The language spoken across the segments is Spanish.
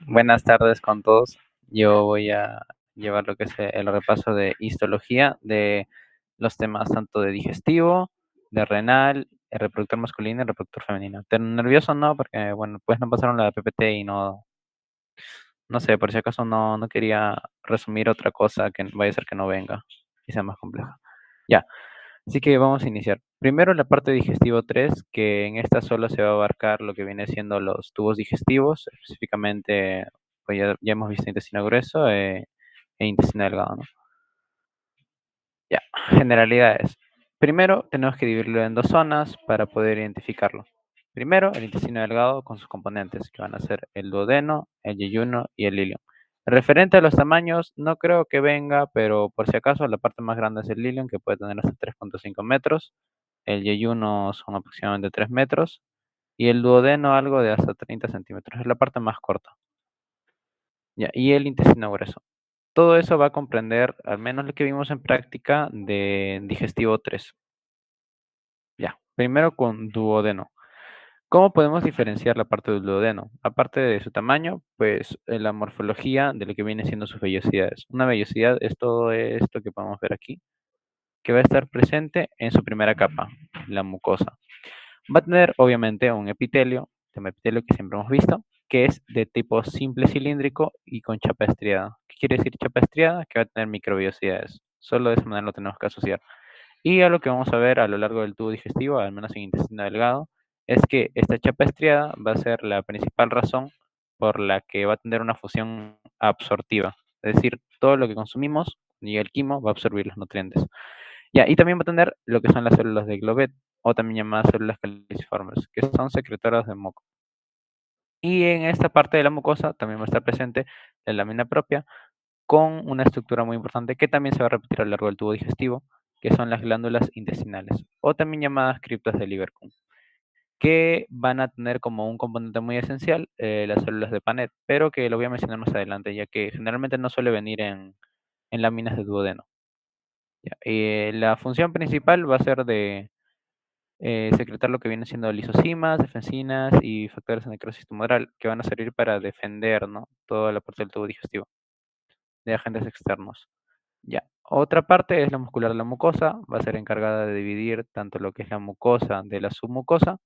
Buenas tardes con todos. Yo voy a llevar lo que es el repaso de histología de los temas tanto de digestivo, de renal, el reproductor masculino y el reproductor femenino. Nervioso no, porque bueno, pues no pasaron la PPT y no sé, por si acaso no quería resumir otra cosa que vaya a ser que no venga y sea más compleja. Ya, así que vamos a iniciar. Primero la parte digestivo 3, que en esta solo se va a abarcar lo que viene siendo los tubos digestivos, específicamente, pues ya hemos visto intestino grueso e intestino delgado, ¿no? Ya, generalidades. Primero tenemos que dividirlo en dos zonas para poder identificarlo. Primero, el intestino delgado con sus componentes, que van a ser el duodeno, el yeyuno y el ilion. Referente a los tamaños, no creo que venga, pero por si acaso la parte más grande es el ilion, que puede tener hasta 3,5 metros. El yeyuno son aproximadamente 3 metros. Y el duodeno algo de hasta 30 centímetros. Es la parte más corta. Ya, y el intestino grueso. Todo eso va a comprender, al menos lo que vimos en práctica, de digestivo 3. Ya, primero con duodeno. ¿Cómo podemos diferenciar la parte del duodeno? Aparte de su tamaño, pues la morfología de lo que viene siendo sus vellosidades. Una vellosidad es todo esto que podemos ver aquí, que va a estar presente en su primera capa, la mucosa. Va a tener obviamente un epitelio, tema epitelio que siempre hemos visto, que es de tipo simple cilíndrico y con chapa estriada. ¿Qué quiere decir chapa estriada? Que va a tener microvellosidades. Solo de esa manera lo tenemos que asociar. Y a lo que vamos a ver a lo largo del tubo digestivo, al menos en intestino delgado, es que esta chapa estriada va a ser la principal razón por la que va a tener una función absortiva. Es decir, todo lo que consumimos y el quimo va a absorbir los nutrientes. Ya, y también va a tener lo que son las células de Glovet, o también llamadas células caliciformes, que son secretoras de moco. Y en esta parte de la mucosa también va a estar presente la lámina propia, con una estructura muy importante que también se va a repetir a lo largo del tubo digestivo, que son las glándulas intestinales, o también llamadas criptas de Lieberkühn, que van a tener como un componente muy esencial las células de Panet, pero que lo voy a mencionar más adelante, ya que generalmente no suele venir en láminas de duodeno. Ya, la función principal va a ser de secretar lo que viene siendo lisocimas, defensinas y factores de necrosis tumoral, que van a servir para defender, ¿no?, toda la parte del tubo digestivo de agentes externos. Ya. Otra parte es la muscular de la mucosa, va a ser encargada de dividir tanto lo que es la mucosa de la submucosa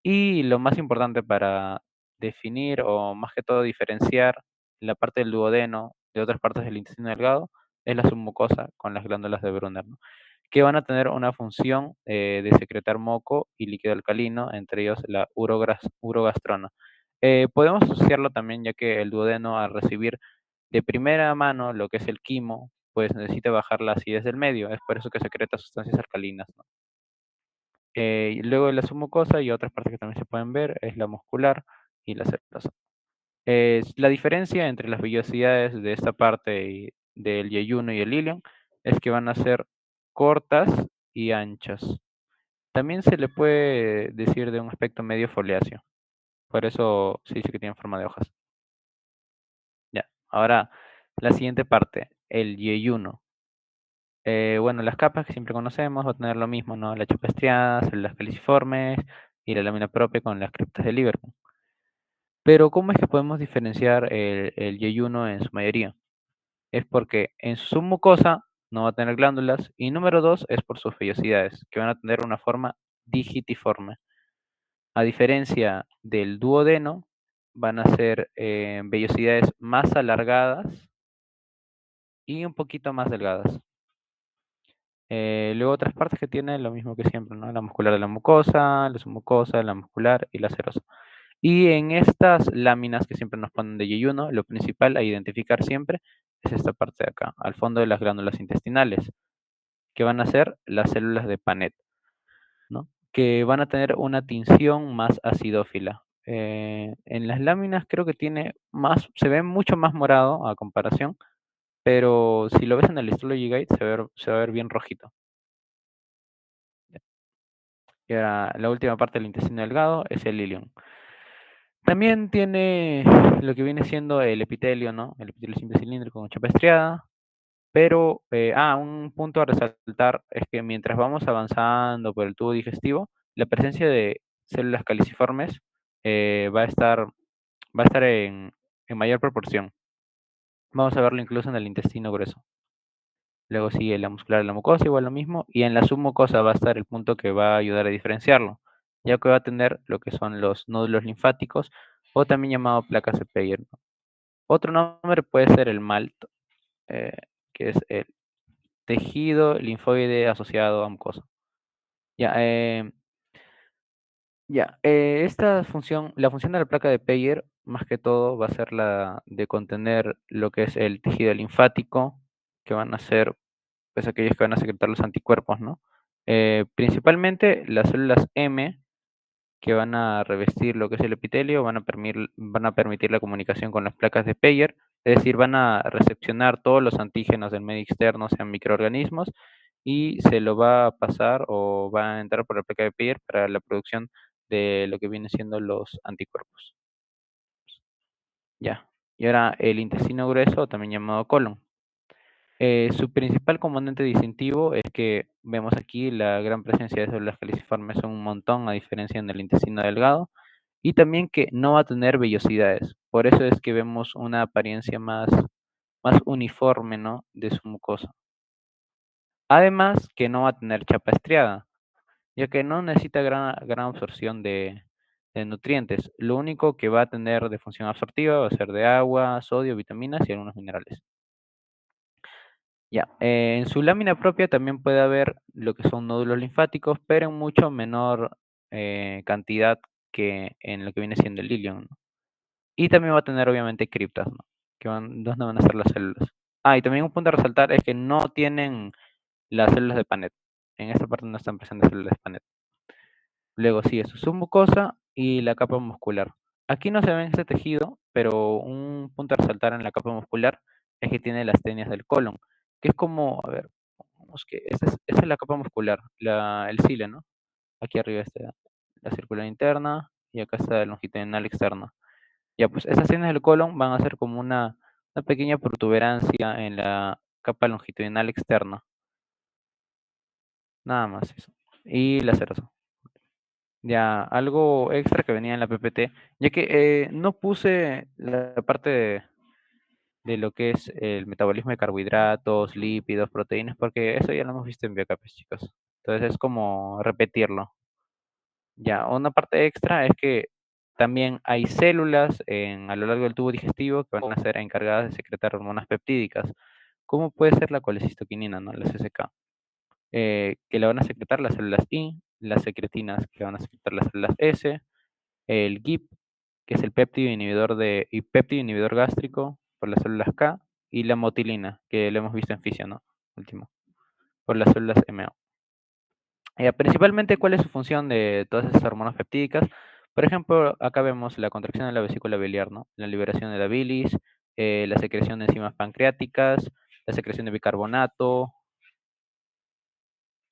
y lo más importante para definir o más que todo diferenciar la parte del duodeno de otras partes del intestino delgado es la submucosa con las glándulas de Brunner, ¿no?, que van a tener una función de secretar moco y líquido alcalino, entre ellos la urogastrona. Podemos asociarlo también ya que el duodeno al recibir de primera mano lo que es el quimo, pues necesita bajar la acidez del medio, es por eso que secreta sustancias alcalinas, ¿no? Y luego de la submucosa y otras partes que también se pueden ver es la muscular y la serosa. La diferencia entre las vellosidades de esta parte del yeyuno y el ilion es que van a ser cortas y anchas. También se le puede decir de un aspecto medio foliáceo, por eso se dice que tiene forma de hojas. Ya, ahora la siguiente parte, el yeyuno. Bueno, las capas que siempre conocemos va a tener lo mismo, ¿no? La chapa estriada, células caliciformes y la lámina propia con las criptas de Lieberkühn. Pero ¿cómo es que podemos diferenciar el yeyuno en su mayoría? Es porque en su submucosa no va a tener glándulas y número dos es por sus vellosidades, que van a tener una forma digitiforme. A diferencia del duodeno, van a ser vellosidades más alargadas y un poquito más delgadas. Luego otras partes que tiene lo mismo que siempre, ¿no? La muscular de la submucosa, la muscular y la serosa. Y en estas láminas que siempre nos ponen de yeyuno, lo principal a identificar siempre es esta parte de acá, al fondo de las glándulas intestinales, que van a ser las células de Panet, ¿no? Que van a tener una tinción más acidófila. En las láminas creo que tiene más, se ve mucho más morado a comparación, pero si lo ves en el Histology Guide se va a ver bien rojito. Y ahora, la última parte del intestino delgado es el ilion. También tiene lo que viene siendo el epitelio, ¿no? El epitelio simple cilíndrico con chapa estriada. Pero, un punto a resaltar es que mientras vamos avanzando por el tubo digestivo, la presencia de células caliciformes va a estar en mayor proporción. Vamos a verlo incluso en el intestino grueso. Luego sigue la muscular de la mucosa, igual lo mismo. Y en la submucosa va a estar el punto que va a ayudar a diferenciarlo, ya que va a tener lo que son los nódulos linfáticos o también llamado placas de Peyer, ¿no? Otro nombre puede ser el MALT, eh, que es el tejido linfoide asociado a mucosa. Ya, esta función, la función de la placa de Peyer, más que todo, va a ser la de contener lo que es el tejido linfático, que van a ser pues aquellos que van a secretar los anticuerpos, ¿no? Principalmente las células M, que van a revestir lo que es el epitelio, van a permitir la comunicación con las placas de Peyer, es decir, van a recepcionar todos los antígenos del medio externo, sean microorganismos, y se lo va a pasar o va a entrar por la placa de Peyer para la producción de lo que vienen siendo los anticuerpos. Ya. Y ahora el intestino grueso, también llamado colon. Su principal componente distintivo es que vemos aquí la gran presencia de células caliciformes, son un montón, a diferencia en el intestino delgado, y también que no va a tener vellosidades. Por eso es que vemos una apariencia más uniforme, ¿no?, de su mucosa. Además, que no va a tener chapa estriada, ya que no necesita gran absorción de nutrientes. Lo único que va a tener de función absortiva va a ser de agua, sodio, vitaminas y algunos minerales. Ya, en su lámina propia también puede haber lo que son nódulos linfáticos, pero en mucho menor cantidad que en lo que viene siendo el ilion, ¿no? Y también va a tener obviamente criptas, ¿no? ¿Dónde van a estar las células? Ah, y también un punto a resaltar es que no tienen las células de Panet. En esta parte no están presentes células de Panet. Luego sigue su submucosa y la capa muscular. Aquí no se ve en este tejido, pero un punto a resaltar en la capa muscular es que tiene las tenias del colon, que es como, a ver, vamos que esta es la capa muscular, el cile, ¿no? Aquí arriba está la circular interna y acá está la longitudinal externa. Ya, pues esas tenias del colon van a ser como una pequeña protuberancia en la capa longitudinal externa, nada más eso. Y la cereza. Ya, algo extra que venía en la PPT, ya que no puse la parte de lo que es el metabolismo de carbohidratos, lípidos, proteínas, porque eso ya lo hemos visto en Biocapes, chicos. Entonces es como repetirlo. Ya, una parte extra es que también hay células a lo largo del tubo digestivo que van a ser encargadas de secretar hormonas peptídicas, como puede ser la colecistoquinina, ¿no? La CCK, que la van a secretar las células I, las secretinas que van a secretar las células S, el GIP, que es el péptido inhibidor gástrico por las células K, y la motilina, que lo hemos visto en fisio, ¿no? Último, por las células MO. Principalmente, ¿cuál es su función de todas esas hormonas peptídicas? Por ejemplo, acá vemos la contracción de la vesícula biliar, ¿no? La liberación de la bilis, la secreción de enzimas pancreáticas, la secreción de bicarbonato,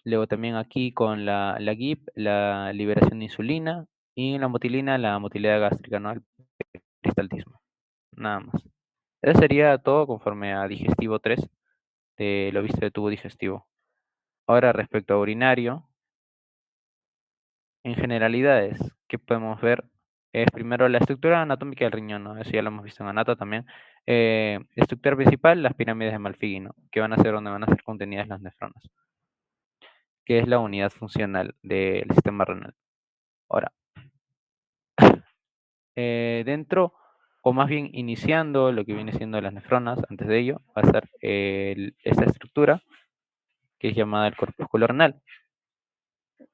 luego también aquí con la GIP, la liberación de insulina, y la motilina, la motilidad gástrica, ¿no? El peristaltismo. Nada más. Eso sería todo conforme a digestivo 3 de lo visto de tubo digestivo. Ahora, respecto a urinario, en generalidades, ¿qué podemos ver? Es primero la estructura anatómica del riñón, ¿no? Eso ya lo hemos visto en Anata también. Estructura principal, las pirámides de Malpighi, ¿no? Que van a ser donde van a ser contenidas las nefronas, que es la unidad funcional del sistema renal. Ahora, dentro, o más bien iniciando lo que viene siendo las nefronas, antes de ello, va a ser esta estructura, que es llamada el corpúsculo renal,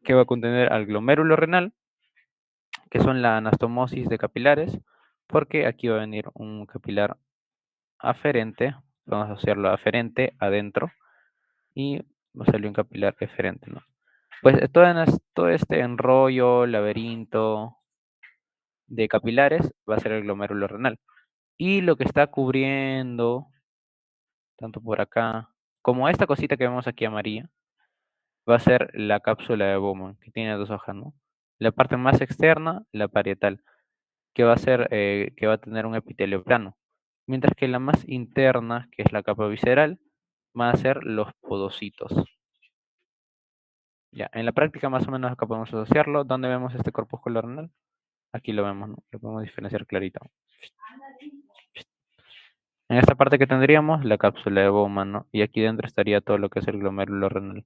que va a contener al glomérulo renal, que son la anastomosis de capilares, porque aquí va a venir un capilar aferente, vamos a asociarlo a aferente adentro, y va a salir un capilar eferente, ¿no? Pues todo este enrollo, laberinto de capilares va a ser el glomérulo renal. Y lo que está cubriendo, tanto por acá, como esta cosita que vemos aquí amarilla, va a ser la cápsula de Bowman, que tiene dos hojas, ¿no? La parte más externa, la parietal, que va a tener un epitelio plano, mientras que la más interna, que es la capa visceral, van a ser los podocitos. Ya, en la práctica más o menos acá podemos asociarlo. ¿Dónde vemos este corpúsculo renal? Aquí lo vemos, ¿no? Lo podemos diferenciar clarito. En esta parte que tendríamos la cápsula de Bowman, ¿no? Y aquí dentro estaría todo lo que es el glomérulo renal.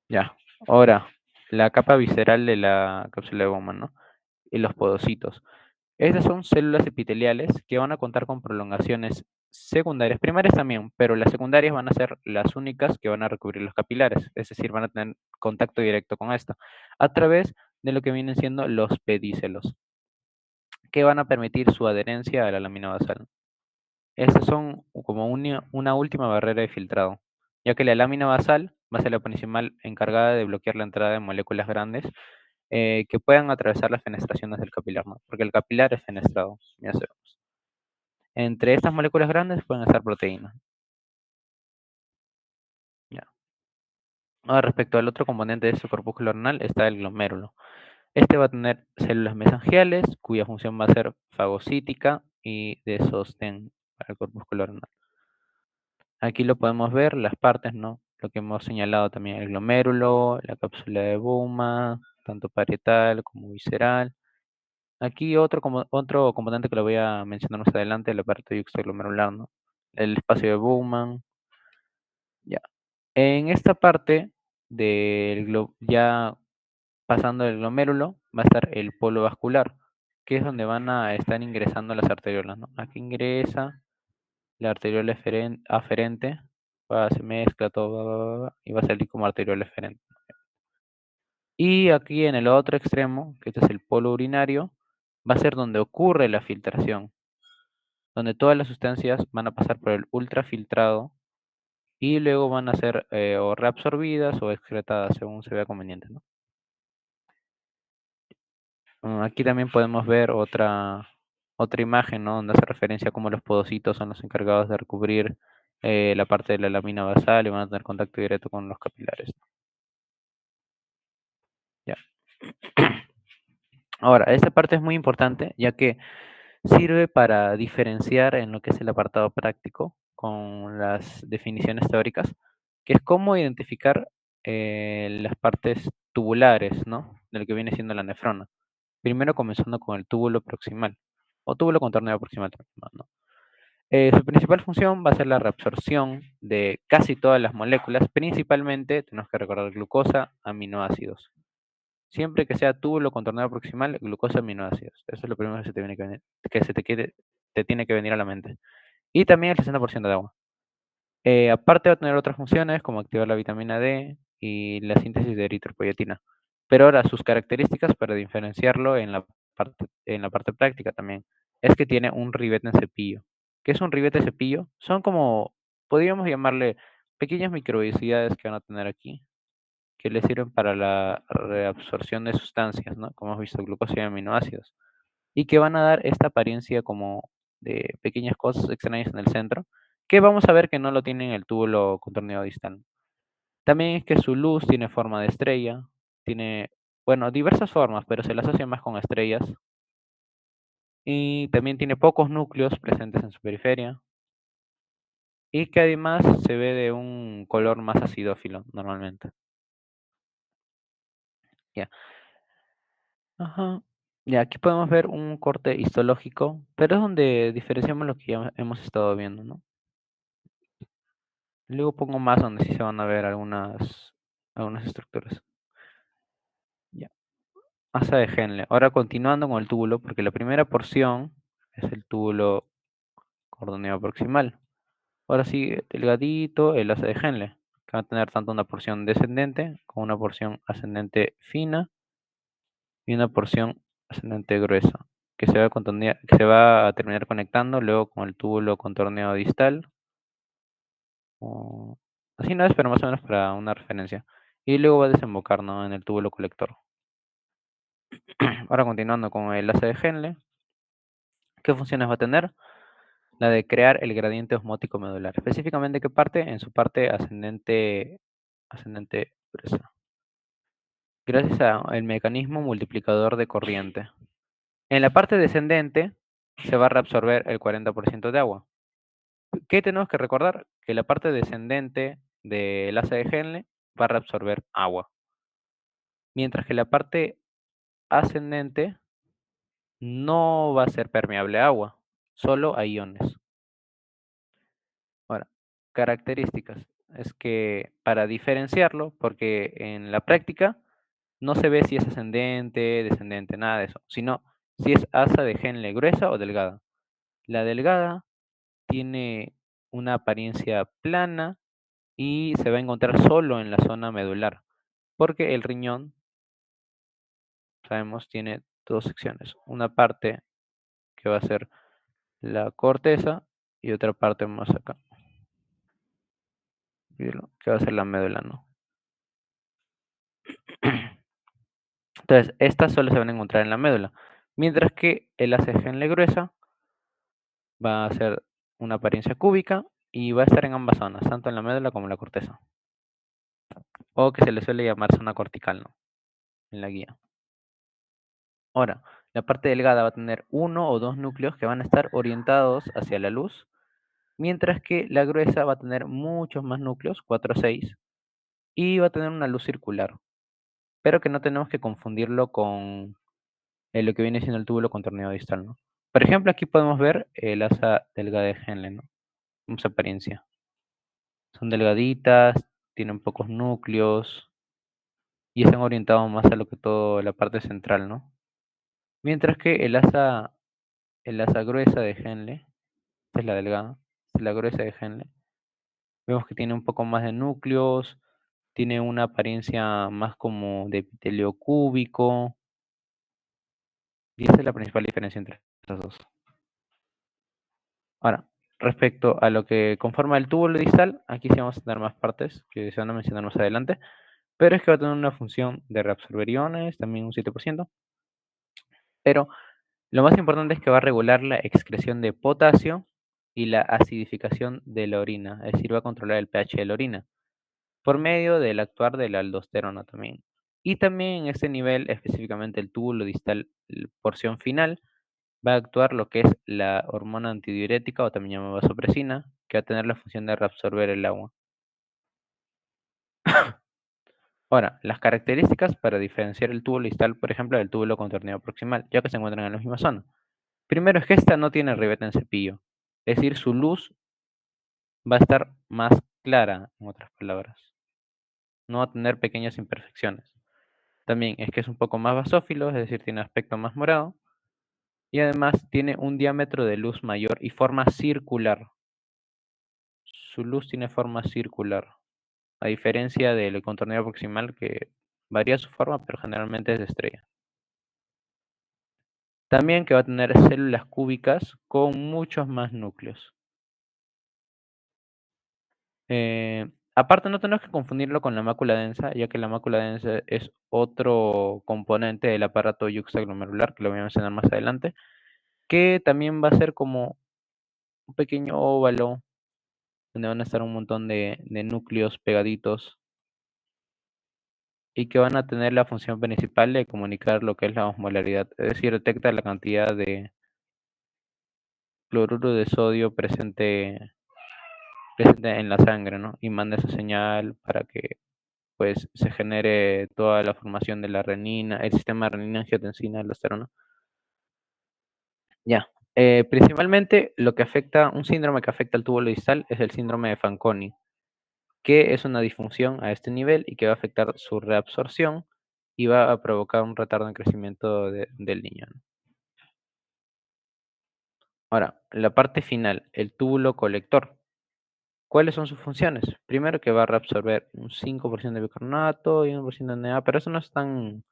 Ya. Ahora, la capa visceral de la cápsula de Bowman, ¿no? Y los podocitos. Estas son células epiteliales que van a contar con prolongaciones secundarias, primarias también, pero las secundarias van a ser las únicas que van a recubrir los capilares, es decir, van a tener contacto directo con esto, a través de lo que vienen siendo los pedícelos, que van a permitir su adherencia a la lámina basal. Estas son como una última barrera de filtrado, ya que la lámina basal va a ser la principal encargada de bloquear la entrada de moléculas grandes que puedan atravesar las fenestraciones del capilar, ¿no? Porque el capilar es fenestrado, ya sabemos. Entre estas moléculas grandes pueden estar proteínas. Ya. Ahora, respecto al otro componente de este corpúsculo renal está el glomérulo. Este va a tener células mesangiales, cuya función va a ser fagocítica y de sostén para el corpúsculo renal. Aquí lo podemos ver, las partes, ¿no? Lo que hemos señalado también, el glomérulo, la cápsula de Bowman, tanto parietal como visceral. Aquí otro componente que lo voy a mencionar más adelante, la parte yuxtaglomerular, ¿no? El espacio de Bowman. Ya. En esta parte ya pasando el glomérulo, va a estar el polo vascular, que es donde van a estar ingresando las arteriolas, ¿no? Aquí ingresa la arteriola aferente, se mezcla todo, y va a salir como arteriola eferente. Y aquí en el otro extremo, que este es el polo urinario, va a ser donde ocurre la filtración, donde todas las sustancias van a pasar por el ultrafiltrado y luego van a ser o reabsorbidas o excretadas según se vea conveniente, ¿no? Aquí también podemos ver otra imagen, ¿no? Donde hace referencia a cómo los podocitos son los encargados de recubrir la parte de la lámina basal y van a tener contacto directo con los capilares. Ya. Ahora, esta parte es muy importante ya que sirve para diferenciar en lo que es el apartado práctico con las definiciones teóricas, que es cómo identificar las partes tubulares, ¿no? De lo que viene siendo la nefrona. Primero comenzando con el túbulo proximal, o túbulo contorneo proximal también, ¿no? Su principal función va a ser la reabsorción de casi todas las moléculas, principalmente, tenemos que recordar glucosa, aminoácidos. Siempre que sea túbulo contorneo proximal, glucosa, aminoácidos. Eso es lo primero que se te viene que venir, te tiene que venir a la mente. Y también el 60% de agua. Aparte va a tener otras funciones como activar la vitamina D y la síntesis de eritropoyetina. Pero ahora sus características para diferenciarlo en la parte práctica también es que tiene un ribete en cepillo. ¿Qué es un ribete cepillo? Son como, podríamos llamarle pequeñas microvellosidades que van a tener aquí, que le sirven para la reabsorción de sustancias, ¿no? Como hemos visto, glucosa y aminoácidos. Y que van a dar esta apariencia como de pequeñas cosas extrañas en el centro, que vamos a ver que no lo tiene en el túbulo contorneado distal. También es que su luz tiene forma de estrella, tiene, bueno, diversas formas, pero se la asocia más con estrellas. Y también tiene pocos núcleos presentes en su periferia. Y que además se ve de un color más acidófilo normalmente. Ya. Ajá. Ya, aquí podemos ver un corte histológico, pero es donde diferenciamos lo que ya hemos estado viendo, ¿no? Luego pongo más donde sí se van a ver algunas estructuras. Ya. Asa de Henle. Ahora continuando con el túbulo, porque la primera porción es el túbulo cordoneo proximal. Ahora sigue delgadito el asa de Henle, que va a tener tanto una porción descendente como una porción ascendente fina y una porción ascendente gruesa, que se va a terminar conectando luego con el túbulo contorneo distal. Así no es, pero más o menos para una referencia. Y luego va a desembocar, ¿no? En el túbulo colector. Ahora continuando con el asa de Henle, ¿qué funciones va a tener? La de crear el gradiente osmótico medular. Específicamente, ¿qué parte? En su parte ascendente gruesa. Gracias al mecanismo multiplicador de corriente. En la parte descendente se va a reabsorber el 40% de agua. ¿Qué tenemos que recordar? Que la parte descendente del asa de Henle va a reabsorber agua, mientras que la parte ascendente no va a ser permeable a agua. solo a iones. Ahora, características. Es que para diferenciarlo, porque en la práctica no se ve si es ascendente, descendente, nada de eso, sino si es asa de Henle gruesa o delgada. La delgada tiene una apariencia plana y se va a encontrar solo en la zona medular, porque el riñón, sabemos, tiene dos secciones. Una parte que va a ser la corteza y otra parte más acá, que va a ser la médula, ¿no? Entonces, estas solo se van a encontrar en la médula, mientras que el ACGN gruesa va a ser una apariencia cúbica y va a estar en ambas zonas, tanto en la médula como en la corteza, o que se le suele llamar zona cortical, ¿no? En la guía. Ahora, la parte delgada va a tener uno o dos núcleos que van a estar orientados hacia la luz, mientras que la gruesa va a tener muchos más núcleos, 4 o 6, y va a tener una luz circular, pero que no tenemos que confundirlo con lo que viene siendo el túbulo contorneado distal, ¿no? Por ejemplo, aquí podemos ver el asa delgada de Henle, ¿no? Como su apariencia. Son delgaditas, tienen pocos núcleos y están orientados más a lo que todo la parte central, ¿no? Mientras que el asa gruesa de Henle, esta es la delgada, esta es la gruesa de Henle, vemos que tiene un poco más de núcleos, tiene una apariencia más como de epitelio cúbico, y esa es la principal diferencia entre estas dos. Ahora, respecto a lo que conforma el túbulo distal, aquí sí vamos a tener más partes que se van a mencionar más adelante, pero es que va a tener una función de reabsorber iones, también un 7%, pero lo más importante es que va a regular la excreción de potasio y la acidificación de la orina, es decir, va a controlar el pH de la orina por medio del actuar de la aldosterona también. Y también en este nivel, específicamente el túbulo distal, porción final, va a actuar lo que es la hormona antidiurética o también llamada vasopresina, que va a tener la función de reabsorber el agua. Ahora, las características para diferenciar el túbulo distal, por ejemplo, del túbulo contorneado proximal, ya que se encuentran en la misma zona. Primero es que esta no tiene ribete en cepillo, es decir, su luz va a estar más clara, en otras palabras. No va a tener pequeñas imperfecciones. También es que es un poco más basófilo, es decir, tiene aspecto más morado. Y además tiene un diámetro de luz mayor y forma circular. Su luz tiene forma circular, a diferencia del contorneo proximal que varía su forma, pero generalmente es de estrella. También que va a tener células cúbicas con muchos más núcleos. Aparte, no tenemos que confundirlo con la mácula densa, ya que la mácula densa es otro componente del aparato yuxtaglomerular, que lo voy a mencionar más adelante, que también va a ser como un pequeño óvalo donde van a estar un montón de núcleos pegaditos y que van a tener la función principal de comunicar lo que es la osmolaridad, es decir, detecta la cantidad de cloruro de sodio presente en la sangre, ¿no? Y manda esa señal para que pues se genere toda la formación de la renina, el sistema renina, angiotensina, aldosterona. Ya. Principalmente lo que afecta, un síndrome que afecta al túbulo distal es el síndrome de Fanconi, que es una disfunción a este nivel y que va a afectar su reabsorción y va a provocar un retardo en crecimiento del niño, ¿no? Ahora, la parte final, el túbulo colector. ¿Cuáles son sus funciones? Primero que va a reabsorber un 5% de bicarbonato y un 1% de NA, pero eso no es tan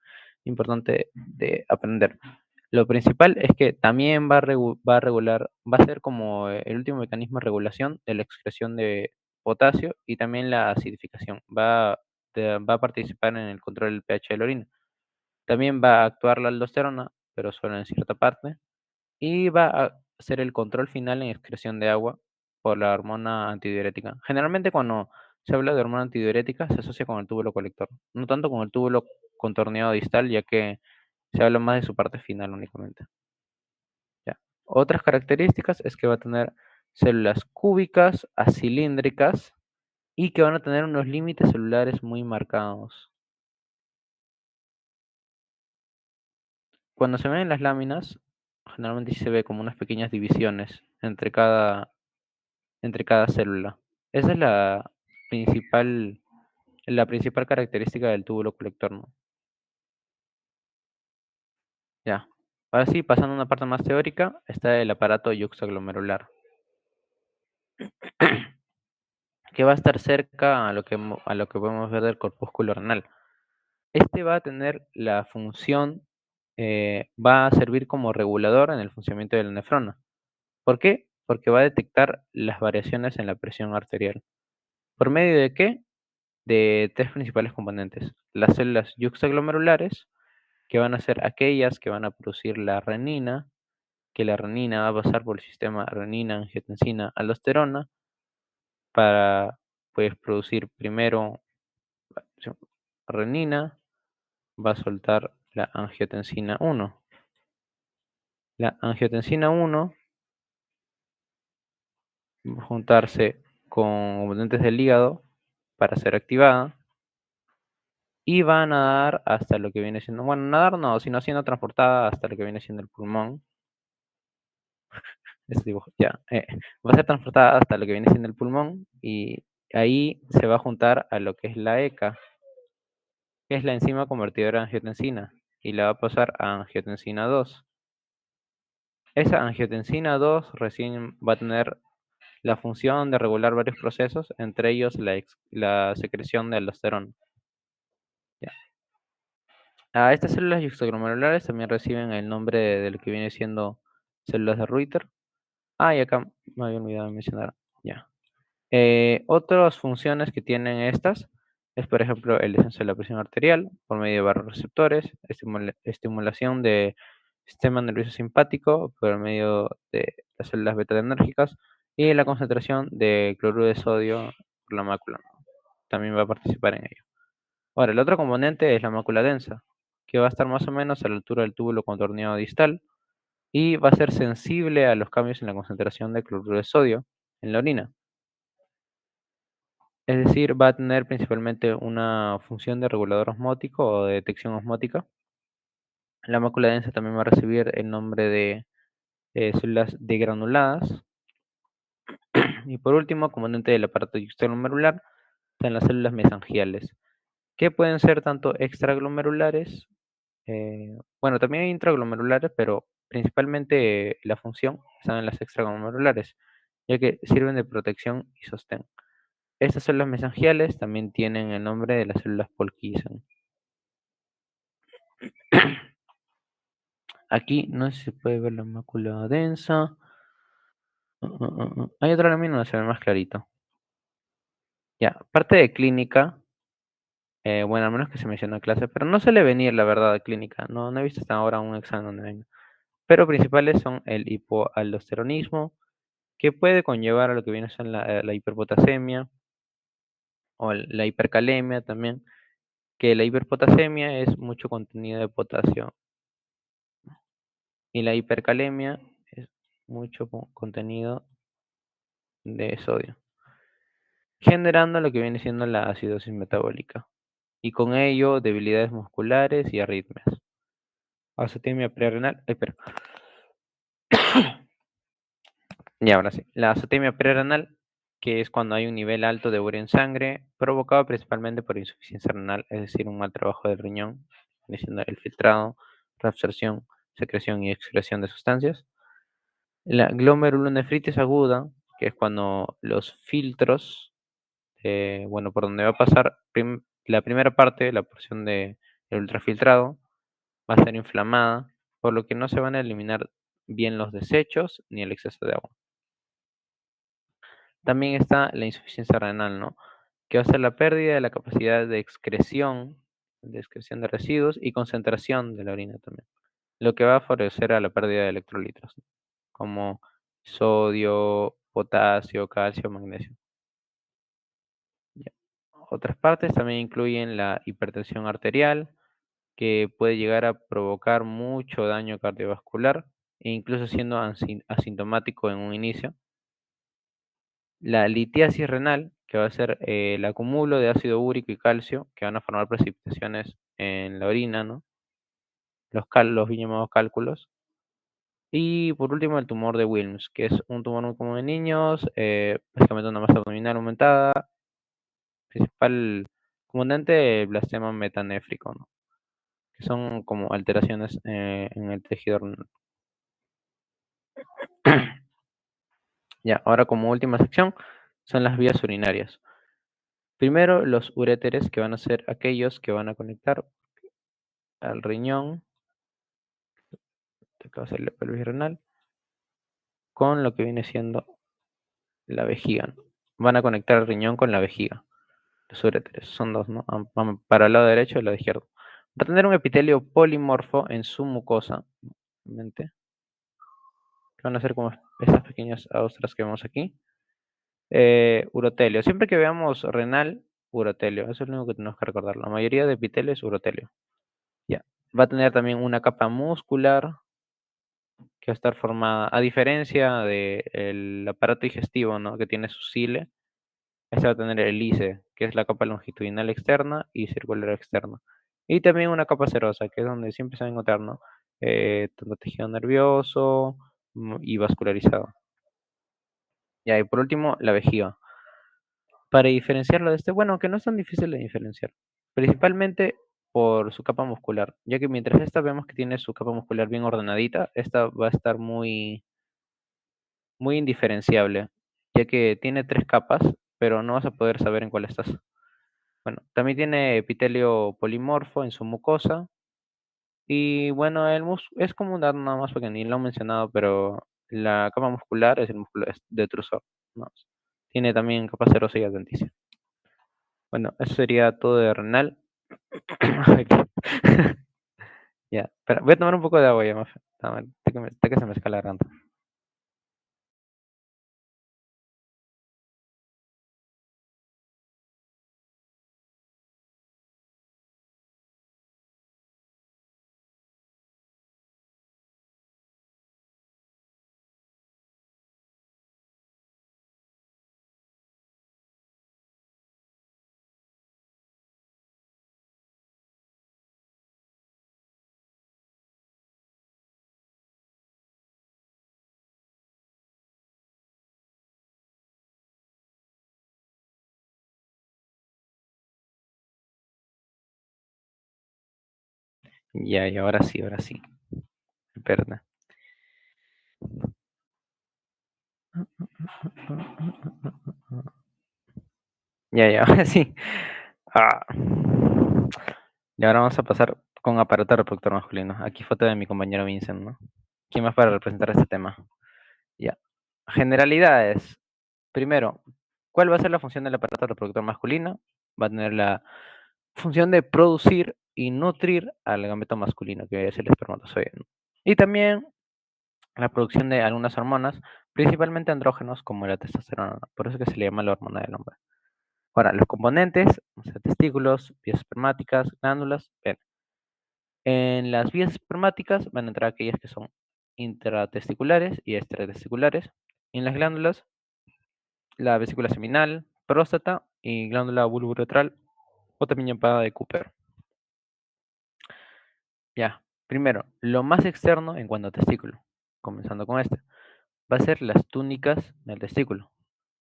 importante de aprender. Lo principal es que también va a regular, va a ser como el último mecanismo de regulación de la excreción de potasio y también la acidificación. Va a participar en el control del pH de la orina. También va a actuar la aldosterona, pero solo en cierta parte. Y va a hacer el control final en excreción de agua por la hormona antidiurética. Generalmente cuando se habla de hormona antidiurética se asocia con el túbulo colector, no tanto con el túbulo contorneado distal, ya que se habla más de su parte final únicamente. Ya. Otras características es que va a tener células cúbicas, acilíndricas y que van a tener unos límites celulares muy marcados. Cuando se ven en las láminas, generalmente sí se ve como unas pequeñas divisiones entre cada célula. Esa es la principal característica del túbulo colector, ¿no? Ya. Ahora sí, pasando a una parte más teórica, está el aparato yuxtaglomerular, que va a estar cerca a lo que podemos ver del corpúsculo renal. Este va a tener la función, va a servir como regulador en el funcionamiento de la nefrona. ¿Por qué? Porque va a detectar las variaciones en la presión arterial. ¿Por medio de qué? De tres principales componentes. Las células yuxtaglomerulares, que van a ser aquellas que van a producir la renina, que la renina va a pasar por el sistema renina-angiotensina-aldosterona para, pues, producir primero renina, va a soltar la angiotensina 1. La angiotensina 1 va a juntarse con componentes del hígado para ser activada y va a nadar hasta lo que viene siendo, bueno, nadar no, sino siendo transportada hasta lo que viene siendo el pulmón. Ese dibujo, ya. Va a ser transportada hasta lo que viene siendo el pulmón y ahí se va a juntar a lo que es la ECA, que es la enzima convertidora de angiotensina, y la va a pasar a angiotensina 2. Esa angiotensina 2 recién va a tener la función de regular varios procesos, entre ellos la secreción de aldosterona. Ya. Estas células yuxtaglomerulares también reciben el nombre de lo que viene siendo células de Reuter. Y acá me había olvidado de mencionar. Ya. Otras funciones que tienen estas es, por ejemplo, el descenso de la presión arterial por medio de barroreceptores, estimulación del sistema nervioso simpático por medio de las células beta-adrenérgicas y la concentración de cloruro de sodio por la mácula, ¿no? También va a participar en ello. Ahora, el otro componente es la mácula densa, que va a estar más o menos a la altura del túbulo contorneado distal y va a ser sensible a los cambios en la concentración de cloruro de sodio en la orina. Es decir, va a tener principalmente una función de regulador osmótico o de detección osmótica. La mácula densa también va a recibir el nombre de células degranuladas. Y por último, componente del aparato extraglomerular, están las células mesangiales, que pueden ser tanto extraglomerulares, bueno, también hay intraglomerulares, pero principalmente la función está en las extraglomerulares, ya que sirven de protección y sostén. Estas células mesangiales también tienen el nombre de las células Purkinje. Aquí no sé si se puede ver la mácula densa. Hay otra lámina donde se ve más clarito. Ya, parte de clínica, bueno, al menos que se menciona en clase, pero no suele venir, la verdad, de clínica. No he visto hasta ahora un examen donde venga. Pero principales son el hipoaldosteronismo, que puede conllevar a lo que viene a ser la hiperpotasemia o la hipercalemia también, que la hiperpotasemia es mucho contenido de potasio y la hipercalemia es mucho contenido de sodio, generando lo que viene siendo la acidosis metabólica y con ello debilidades musculares y arritmias. Azotemia prerenal, y ahora sí, la azotemia prerenal, que es cuando hay un nivel alto de urea en sangre, provocado principalmente por insuficiencia renal, es decir, un mal trabajo del riñón, viene siendo el filtrado, reabsorción, secreción y excreción de sustancias. La glomerulonefritis aguda, que es cuando los filtros, bueno, por donde va a pasar la primera parte, la porción del ultrafiltrado, va a ser inflamada, por lo que no se van a eliminar bien los desechos ni el exceso de agua. También está la insuficiencia renal, ¿no? Que va a ser la pérdida de la capacidad de excreción de residuos y concentración de la orina también, lo que va a favorecer a la pérdida de electrolitos, ¿no? Como sodio, potasio, calcio, magnesio. Ya. Otras partes también incluyen la hipertensión arterial, que puede llegar a provocar mucho daño cardiovascular, e incluso siendo asintomático en un inicio. La litiasis renal, que va a ser el acumulo de ácido úrico y calcio, que van a formar precipitaciones en la orina, ¿no? Los bien llamados cálculos. Y por último, el tumor de Wilms, que es un tumor muy común en niños, básicamente una masa abdominal aumentada, principal componente, el blastema metanéfrico, ¿no? Que son como alteraciones en el tejido renal. Ya, ahora como última sección son las vías urinarias. Primero, los uréteres, que van a ser aquellos que van a conectar al riñón, que va a ser la pelvis renal, con lo que viene siendo la vejiga, ¿no? Van a conectar el riñón con la vejiga. Los uréteres son dos, ¿no? Van para el lado derecho y el lado izquierdo. Va a tener un epitelio polimorfo en su mucosa, obviamente, que van a ser como esas pequeñas austras que vemos aquí. Urotelio. Siempre que veamos renal, urotelio. Eso es lo único que tenemos que recordar. La mayoría de epitelio es urotelio. Ya. Va a tener también una capa muscular que va a estar formada, a diferencia del aparato digestivo, ¿no? Que tiene su cile. Este va a tener el ICE, que es la capa longitudinal externa y circular externa. Y también una capa serosa, que es donde siempre se va a encontrar, ¿no? Tanto tejido nervioso y vascularizado. Ya, y por último, la vejiga. Para diferenciarlo de este, bueno, que no es tan difícil de diferenciar, principalmente por su capa muscular, ya que mientras esta vemos que tiene su capa muscular bien ordenadita, esta va a estar muy indiferenciable, ya que tiene tres capas, pero no vas a poder saber en cuál estás. Bueno, también tiene epitelio polimorfo en su mucosa, y bueno, es como un dato nada más porque ni lo he mencionado, pero la capa muscular es el músculo detrusor, ¿no? Tiene también capa serosa y adventicia. Bueno, eso sería todo de renal. Ya, pero voy a tomar un poco de agua ya, Mafe. Hasta que se me escala la garganta. Ya, y ahora sí, ahora sí. Espérate. Ya, ya, ahora sí. Ah. Y ahora vamos a pasar con aparato reproductor masculino. Aquí foto de mi compañero Vincent, ¿no? ¿Quién más para representar este tema? Ya. Generalidades. Primero, ¿cuál va a ser la función del aparato reproductor masculino? Va a tener la función de producir y nutrir al gameto masculino, que es el espermatozoide, ¿no? Y también la producción de algunas hormonas, principalmente andrógenos como la testosterona, ¿no? Por eso que se le llama la hormona del hombre. Ahora, los componentes, o sea, testículos, vías espermáticas, glándulas. Bien. En las vías espermáticas van a entrar aquellas que son intratesticulares y extratesticulares. Y en las glándulas, la vesícula seminal, próstata y glándula bulbouretral o también llamada de Cooper. Ya, primero, lo más externo en cuanto a testículo, comenzando con este, va a ser las túnicas del testículo.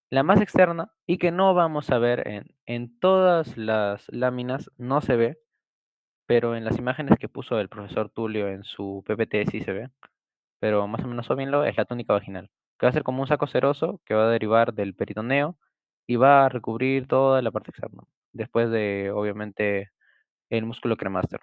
La más externa y que no vamos a ver en todas las láminas, no se ve, pero en las imágenes que puso el profesor Tulio en su PPT sí se ve, pero más o menos obvienlo, es la túnica vaginal, que va a ser como un saco ceroso que va a derivar del peritoneo y va a recubrir toda la parte externa, después de, obviamente, el músculo cremaster.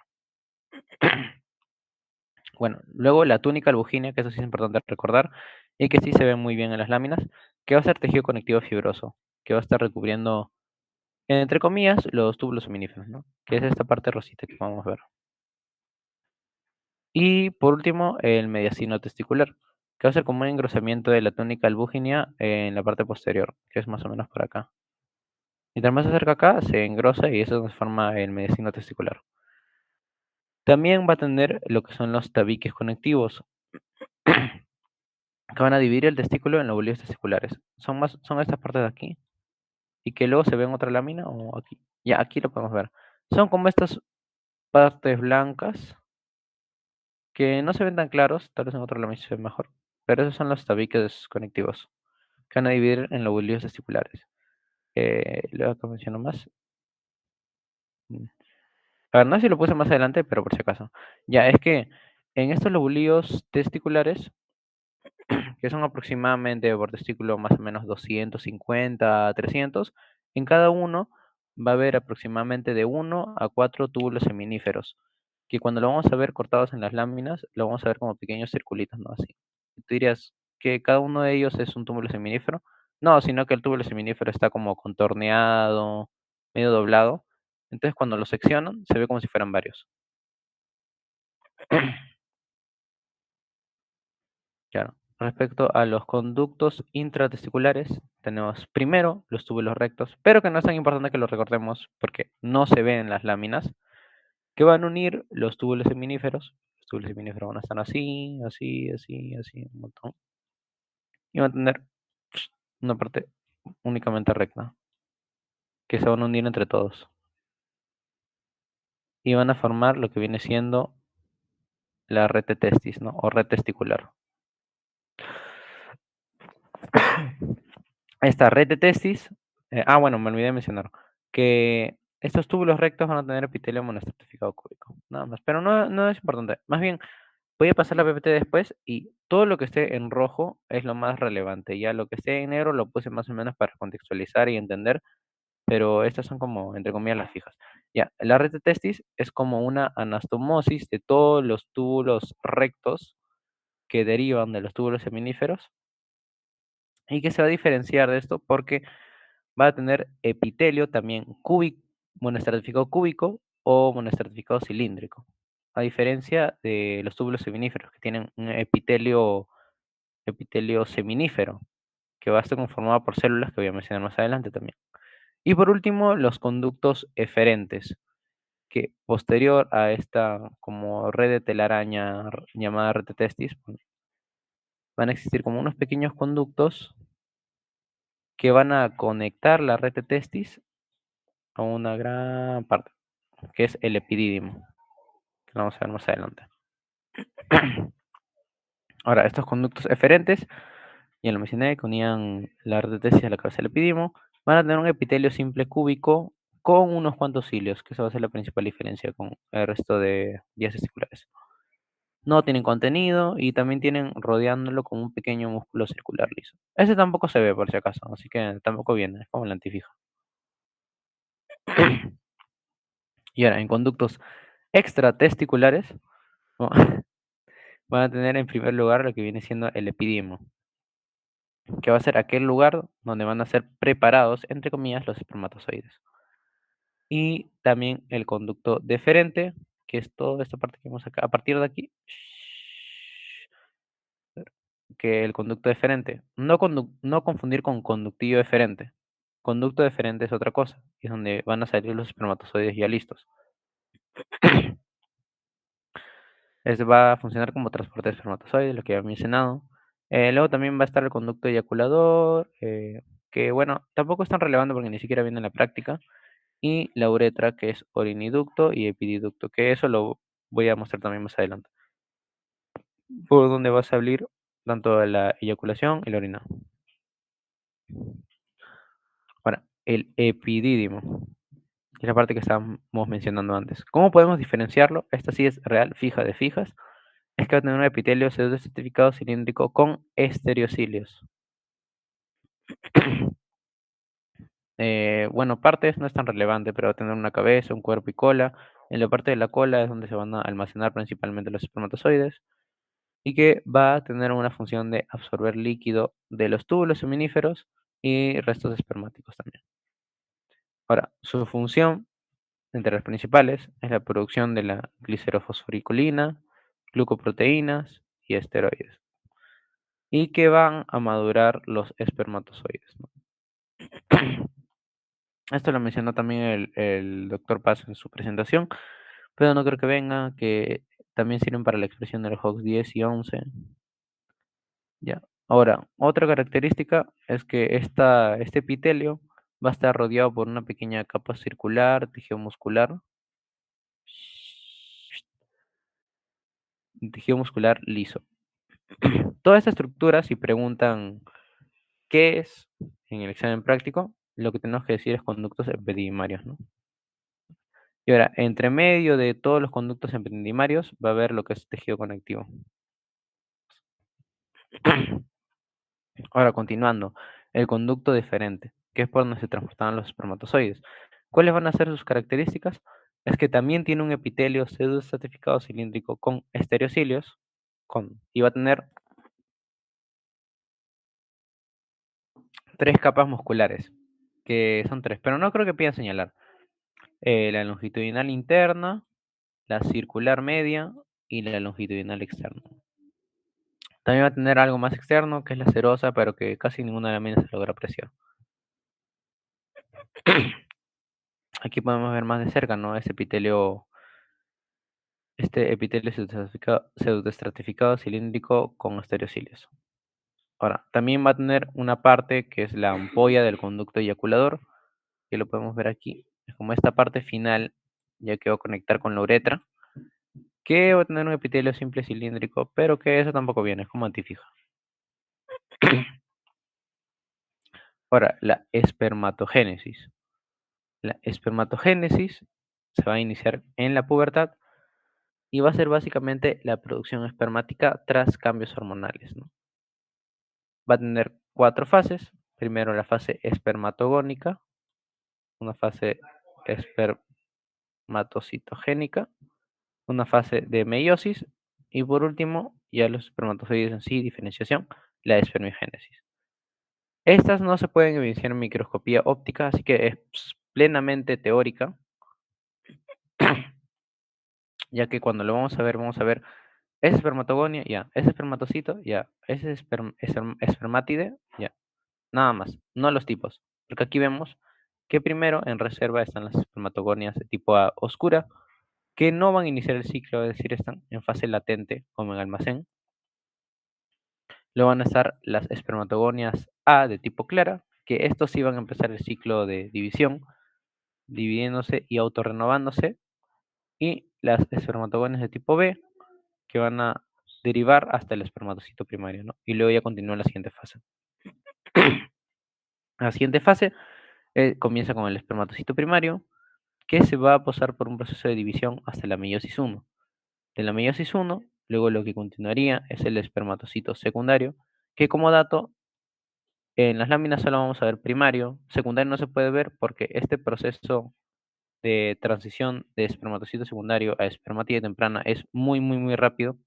Bueno, luego la túnica albuginea, que eso sí es importante recordar, y que sí se ve muy bien en las láminas, que va a ser tejido conectivo fibroso, que va a estar recubriendo, entre comillas, los túbulos suminíferos, ¿no? Que es esta parte rosita que vamos a ver. Y por último, el mediastino testicular, que va a ser como un engrosamiento de la túnica albúginea en la parte posterior, que es más o menos por acá. Mientras más se acerca acá, se engrosa y eso nos forma el mediastino testicular. También va a tener lo que son los tabiques conectivos, que van a dividir el testículo en lóbulos testiculares. Son estas partes de aquí, y que luego se ve en otra lámina o aquí. Ya, aquí lo podemos ver. Son como estas partes blancas que no se ven tan claros, tal vez en otro lado se ven mejor, pero esos son los tabiques conectivos, que van a dividir en lóbulos testiculares. Luego que menciono más. mm, A ver, no sé si lo puse más adelante, pero por si acaso. Ya, es que en estos lóbulos testiculares, que son aproximadamente por testículo más o menos 250 a 300, en cada uno va a haber aproximadamente de 1 a 4 túbulos seminíferos, que cuando lo vamos a ver cortados en las láminas, lo vamos a ver como pequeños circulitos, ¿no? Así. Tú dirías que cada uno de ellos es un túbulo seminífero. No, sino que el túbulo seminífero está como contorneado, medio doblado. Entonces, cuando lo seccionan, se ve como si fueran varios. Claro. Respecto a los conductos intratesticulares, tenemos primero los túbulos rectos, pero que no es tan importante que los recordemos porque no se ven en las láminas, que van a unir los túbulos seminíferos. Los túbulos seminíferos van a estar así, así, así, así, un montón. Y van a tener una parte únicamente recta, que se van a unir entre todos. Y van a formar lo que viene siendo la red de testis, ¿no? O red testicular. Esta red de testis, bueno, me olvidé de mencionar que estos túbulos rectos van a tener epitelio monoestratificado cúbico, nada más, pero no es importante. Más bien, voy a pasar la PPT después y todo lo que esté en rojo es lo más relevante. Ya lo que esté en negro lo puse más o menos para contextualizar y entender, pero estas son como, entre comillas, las fijas. Ya, la red de testis es como una anastomosis de todos los túbulos rectos que derivan de los túbulos seminíferos y que se va a diferenciar de esto porque va a tener epitelio también cúbico, monoestratificado cúbico o monoestratificado cilíndrico. A diferencia de los túbulos seminíferos que tienen un epitelio seminífero, que va a estar conformado por células que voy a mencionar más adelante también. Y por último, los conductos eferentes, que posterior a esta como red de telaraña llamada red de testis, van a existir como unos pequeños conductos que van a conectar la red de testis a una gran parte, que es el epidídimo, que lo vamos a ver más adelante. Ahora, estos conductos eferentes, ya lo mencioné, que unían la red de testis a la cabeza del epidídimo, van a tener un epitelio simple cúbico con unos cuantos cilios, que esa va a ser la principal diferencia con el resto de vías testiculares. No tienen contenido y también tienen rodeándolo como un pequeño músculo circular liso. Ese tampoco se ve por si acaso, así que tampoco viene, es como la antifija. Y ahora, en conductos extratesticulares, ¿no? Van a tener en primer lugar lo que viene siendo el epidídimo, que va a ser aquel lugar donde van a ser preparados, entre comillas, los espermatozoides. Y también el conducto deferente, que es toda esta parte que vemos acá, a partir de aquí, que el conducto deferente, no confundir con conductillo deferente. Conducto deferente es otra cosa, y es donde van a salir los espermatozoides ya listos. Este va a funcionar como transporte de espermatozoides, lo que ya he mencionado. Luego también va a estar el conducto eyaculador, que bueno, tampoco es tan relevante porque ni siquiera viene en la práctica. Y la uretra, que es oriniducto y epididucto, que eso lo voy a mostrar también más adelante. Por donde va a salir tanto la eyaculación y la orina. Ahora, el epidídimo, que es la parte que estábamos mencionando antes. ¿Cómo podemos diferenciarlo? Esta sí es real, fija de fijas. Es que va a tener un epitelio pseudoestratificado cilíndrico con estereocilios. Bueno, partes no es tan relevante, pero va a tener una cabeza, un cuerpo y cola. En la parte de la cola es donde se van a almacenar principalmente los espermatozoides y que va a tener una función de absorber líquido de los túbulos seminíferos y restos espermáticos también. Ahora, su función, entre las principales, es la producción de la glicerofosforiculina, glucoproteínas y esteroides, y que van a madurar los espermatozoides, ¿no? Esto lo mencionó también el doctor Paz en su presentación, pero no creo que venga, que también sirven para la expresión de los HOX 10 y 11. Ya. Ahora, otra característica es que este epitelio va a estar rodeado por una pequeña capa circular, tejido muscular, tejido muscular liso. Toda esta estructura, si preguntan qué es en el examen práctico, lo que tenemos que decir es conductos epidimarios, ¿no? Y ahora, entre medio de todos los conductos epidimarios va a haber lo que es tejido conectivo. Ahora, continuando, el conducto deferente, que es por donde se transportaban los espermatozoides. ¿Cuáles van a ser sus características? Es que también tiene un epitelio pseudoestratificado cilíndrico con estereocilios, y va a tener 3 capas musculares, que son 3, pero no creo que pidan señalar. La longitudinal interna, la circular media y la longitudinal externa. También va a tener algo más externo, que es la serosa, pero que casi ninguna de las minas se logra apreciar. Aquí podemos ver más de cerca, ¿no? Este epitelio pseudoestratificado cilíndrico con estereocilios. Ahora, también va a tener una parte que es la ampolla del conducto eyaculador, que lo podemos ver aquí. Es como esta parte final, ya que va a conectar con la uretra, que va a tener un epitelio simple cilíndrico, pero que eso tampoco viene, es como antifija. Ahora, la espermatogénesis. La espermatogénesis se va a iniciar en la pubertad y va a ser básicamente la producción espermática tras cambios hormonales, ¿no? Va a tener 4 fases. Primero la fase espermatogónica, una fase espermatocitogénica, una fase de meiosis y por último, ya los espermatozoides en sí, diferenciación, la espermiogénesis. Estas no se pueden evidenciar en microscopía óptica, así que es plenamente teórica, ya que cuando lo vamos a ver, es espermatogonia, ya, es espermatocito, ya, es espermátide, ya, nada más, no los tipos, porque aquí vemos que primero en reserva están las espermatogonias de tipo A oscura, que no van a iniciar el ciclo, es decir, están en fase latente como en almacén. Luego van a estar las espermatogonias A de tipo clara, que estos sí van a empezar el ciclo de división, dividiéndose y autorrenovándose, y las espermatogonias de tipo B, que van a derivar hasta el espermatocito primario, ¿no? Y luego ya continúa la siguiente fase. La siguiente fase comienza con el espermatocito primario, que se va a pasar por un proceso de división hasta la meiosis 1. De la meiosis 1, luego lo que continuaría es el espermatocito secundario, que como dato, en las láminas solo vamos a ver primario, secundario no se puede ver porque este proceso de transición de espermatocito secundario a espermatida temprana es muy, muy, muy rápido.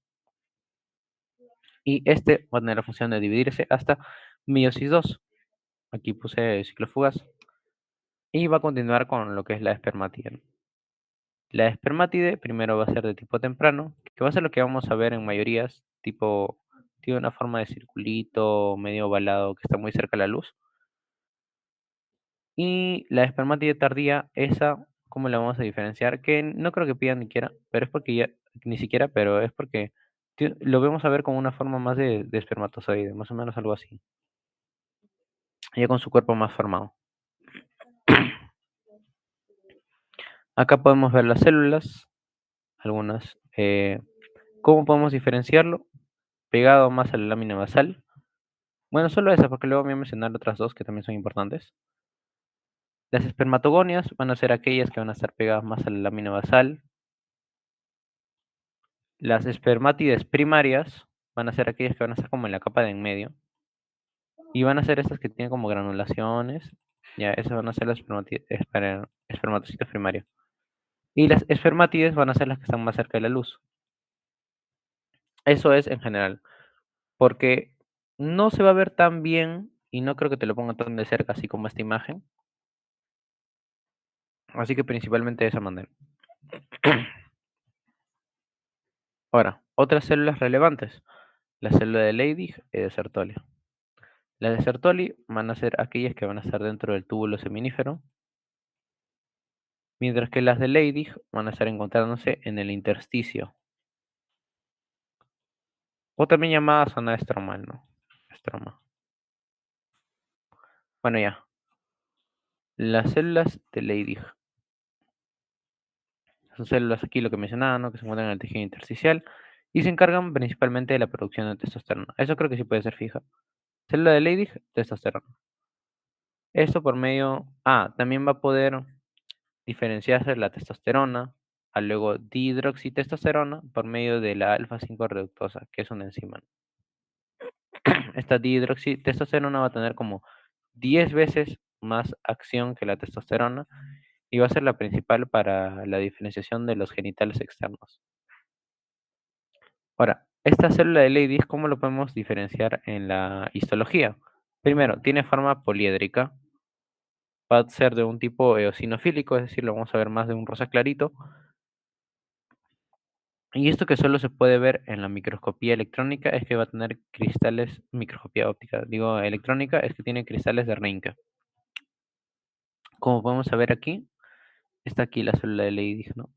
Y este va a tener la función de dividirse hasta meiosis 2. Aquí puse ciclo fugaz. Y va a continuar con lo que es la espermatida, ¿no? La espermátide primero va a ser de tipo temprano, que va a ser lo que vamos a ver en mayorías, tipo, tiene una forma de circulito medio ovalado que está muy cerca de la luz. Y la espermátide tardía, esa, ¿cómo la vamos a diferenciar? Que no creo que pidan ni siquiera, pero es porque ya, ni siquiera, pero es porque lo vemos a ver con una forma más de espermatozoide, más o menos algo así, ya con su cuerpo más formado. Acá podemos ver las células, algunas. ¿Cómo podemos diferenciarlo? Pegado más a la lámina basal. Bueno, solo esa, porque luego voy a mencionar otras dos que también son importantes. Las espermatogonias van a ser aquellas que van a estar pegadas más a la lámina basal. Las espermátides primarias van a ser aquellas que van a estar como en la capa de en medio. Y van a ser estas que tienen como granulaciones. Ya, esas van a ser las espermatocitos primarios. Y las espermátides van a ser las que están más cerca de la luz. Eso es en general. Porque no se va a ver tan bien, y no creo que te lo ponga tan de cerca, así como esta imagen. Así que principalmente de esa manera. Ahora, otras células relevantes. La célula de Leydig y de Sertoli. Las de Sertoli van a ser aquellas que van a estar dentro del túbulo seminífero, mientras que las de Leydig van a estar encontrándose en el intersticio, o también llamada zona estromal, ¿no? Estroma. Bueno, ya. Las células de Leydig son células aquí, lo que mencionaba, ¿no? Que se encuentran en el tejido intersticial y se encargan principalmente de la producción de testosterona. Eso creo que sí puede ser fija. Célula de Leydig, testosterona. Esto por medio, también va a poder diferenciarse la testosterona a luego dihidroxitestosterona por medio de la alfa 5 reductasa, que es una enzima. Esta dihidroxitestosterona va a tener como 10 veces más acción que la testosterona y va a ser la principal para la diferenciación de los genitales externos. Ahora, esta célula de Leydig, ¿cómo lo podemos diferenciar en la histología? Primero, tiene forma poliédrica, va a ser de un tipo eosinofílico, es decir, lo vamos a ver más de un rosa clarito. Y esto que solo se puede ver en la microscopía electrónica es que va a tener cristales, microscopía óptica, digo electrónica, es que tiene cristales de Rinke. Como podemos ver aquí, está aquí la célula de Leydig, ¿no?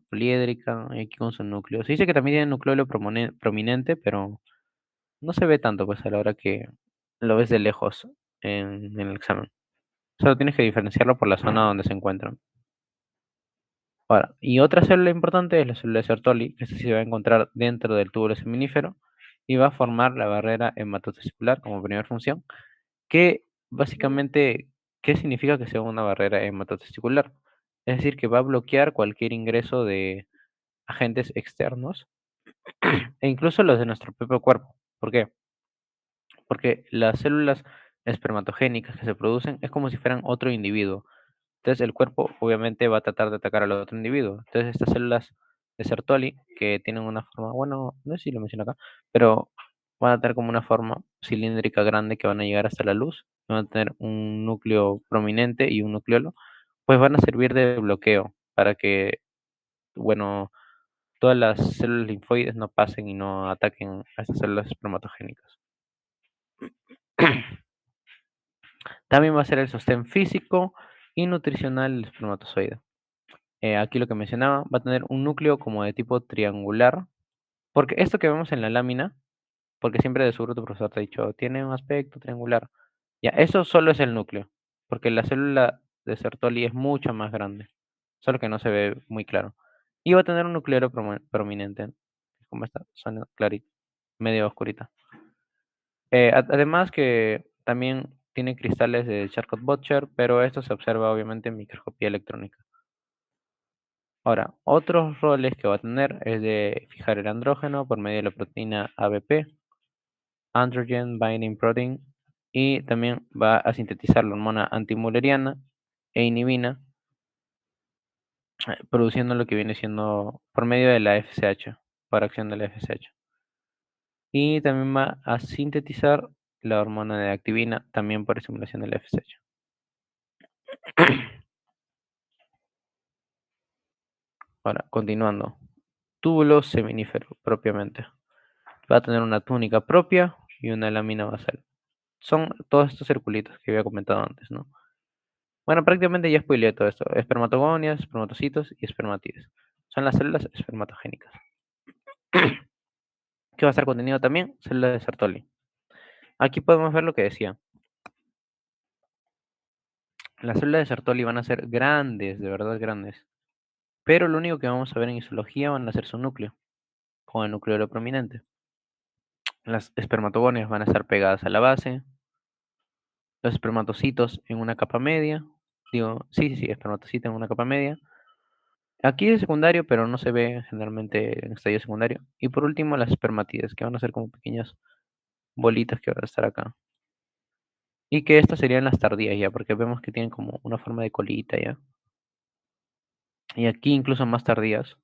Poliédrica, y aquí con su núcleo. Se dice que también tiene nucleolo prominente, pero no se ve tanto pues a la hora que lo ves de lejos en el examen. Solo tienes que diferenciarlo por la zona donde se encuentran. Ahora, y otra célula importante es la célula de Sertoli, que esta sí se va a encontrar dentro del túbulo seminífero y va a formar la barrera hematotesticular como primera función, que básicamente, ¿qué significa que sea una barrera hematotesticular? Es decir, que va a bloquear cualquier ingreso de agentes externos e incluso los de nuestro propio cuerpo. ¿Por qué? Porque las células espermatogénicas que se producen es como si fueran otro individuo. Entonces el cuerpo obviamente va a tratar de atacar al otro individuo. Entonces estas células de Sertoli, que tienen una forma, bueno, no sé si lo menciono acá, pero van a tener como una forma cilíndrica grande que van a llegar hasta la luz, van a tener un núcleo prominente y un nucleolo, pues van a servir de bloqueo para que, bueno, todas las células linfoides no pasen y no ataquen a estas células espermatogénicas. También va a ser el sostén físico y nutricional del espermatozoide. Aquí lo que mencionaba, va a tener un núcleo como de tipo triangular, porque esto que vemos en la lámina, porque siempre de seguro tu profesor te ha dicho, tiene un aspecto triangular. Ya, eso solo es el núcleo, porque la célula de Sertoli es mucho más grande, solo que no se ve muy claro. Y va a tener un nucleolo prominente, como esta zona clarita, medio oscurita. Además que también tiene cristales de Charcot-Böttcher, pero esto se observa obviamente en microscopía electrónica. Ahora, otros roles que va a tener es de fijar el andrógeno por medio de la proteína ABP, Androgen Binding Protein, y también va a sintetizar la hormona antimülleriana e inhibina, produciendo lo que viene siendo por medio de la FSH, por acción de la FSH. Y también va a sintetizar la hormona de activina, también por estimulación de la FSH. Ahora, continuando. Túbulo seminífero, propiamente. Va a tener una túnica propia y una lámina basal. Son todos estos circulitos que había comentado antes, ¿no? Bueno, prácticamente ya spoileé todo esto. Espermatogonias, espermatocitos y espermatides. Son las células espermatogénicas. ¿Qué va a estar contenido también? Células de Sertoli. Aquí podemos ver lo que decía. Las células de Sertoli van a ser grandes, de verdad grandes. Pero lo único que vamos a ver en histología van a ser su núcleo, con el núcleo prominente. Las espermatogonias van a estar pegadas a la base. Los espermatocitos en una capa media. Digo, sí, espermatocito en una capa media. Aquí es secundario, pero no se ve generalmente en estadio secundario. Y por último, las espermatides, que van a ser como pequeñas bolitas que van a estar acá. Y que estas serían las tardías ya, porque vemos que tienen como una forma de colita ya. Y aquí incluso más tardías.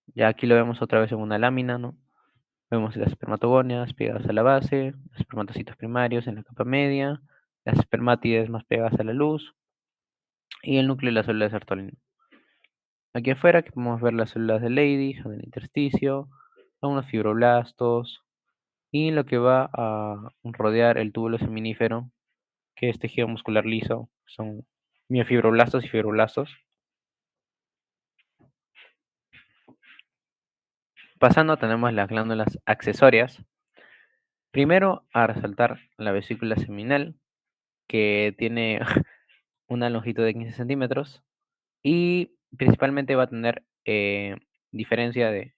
Ya aquí lo vemos otra vez en una lámina, ¿no? Vemos las espermatogonias pegadas a la base, los espermatocitos primarios en la capa media, las espermátides más pegadas a la luz y el núcleo de la célula de Sertoli. Aquí afuera que podemos ver las células de Leydig, del intersticio, algunos fibroblastos y lo que va a rodear el túbulo seminífero, que es tejido muscular liso, son miofibroblastos y fibroblastos. Pasando tenemos las glándulas accesorias. Primero a resaltar la vesícula seminal, que tiene una longitud de 15 centímetros y principalmente va a tener diferencia de,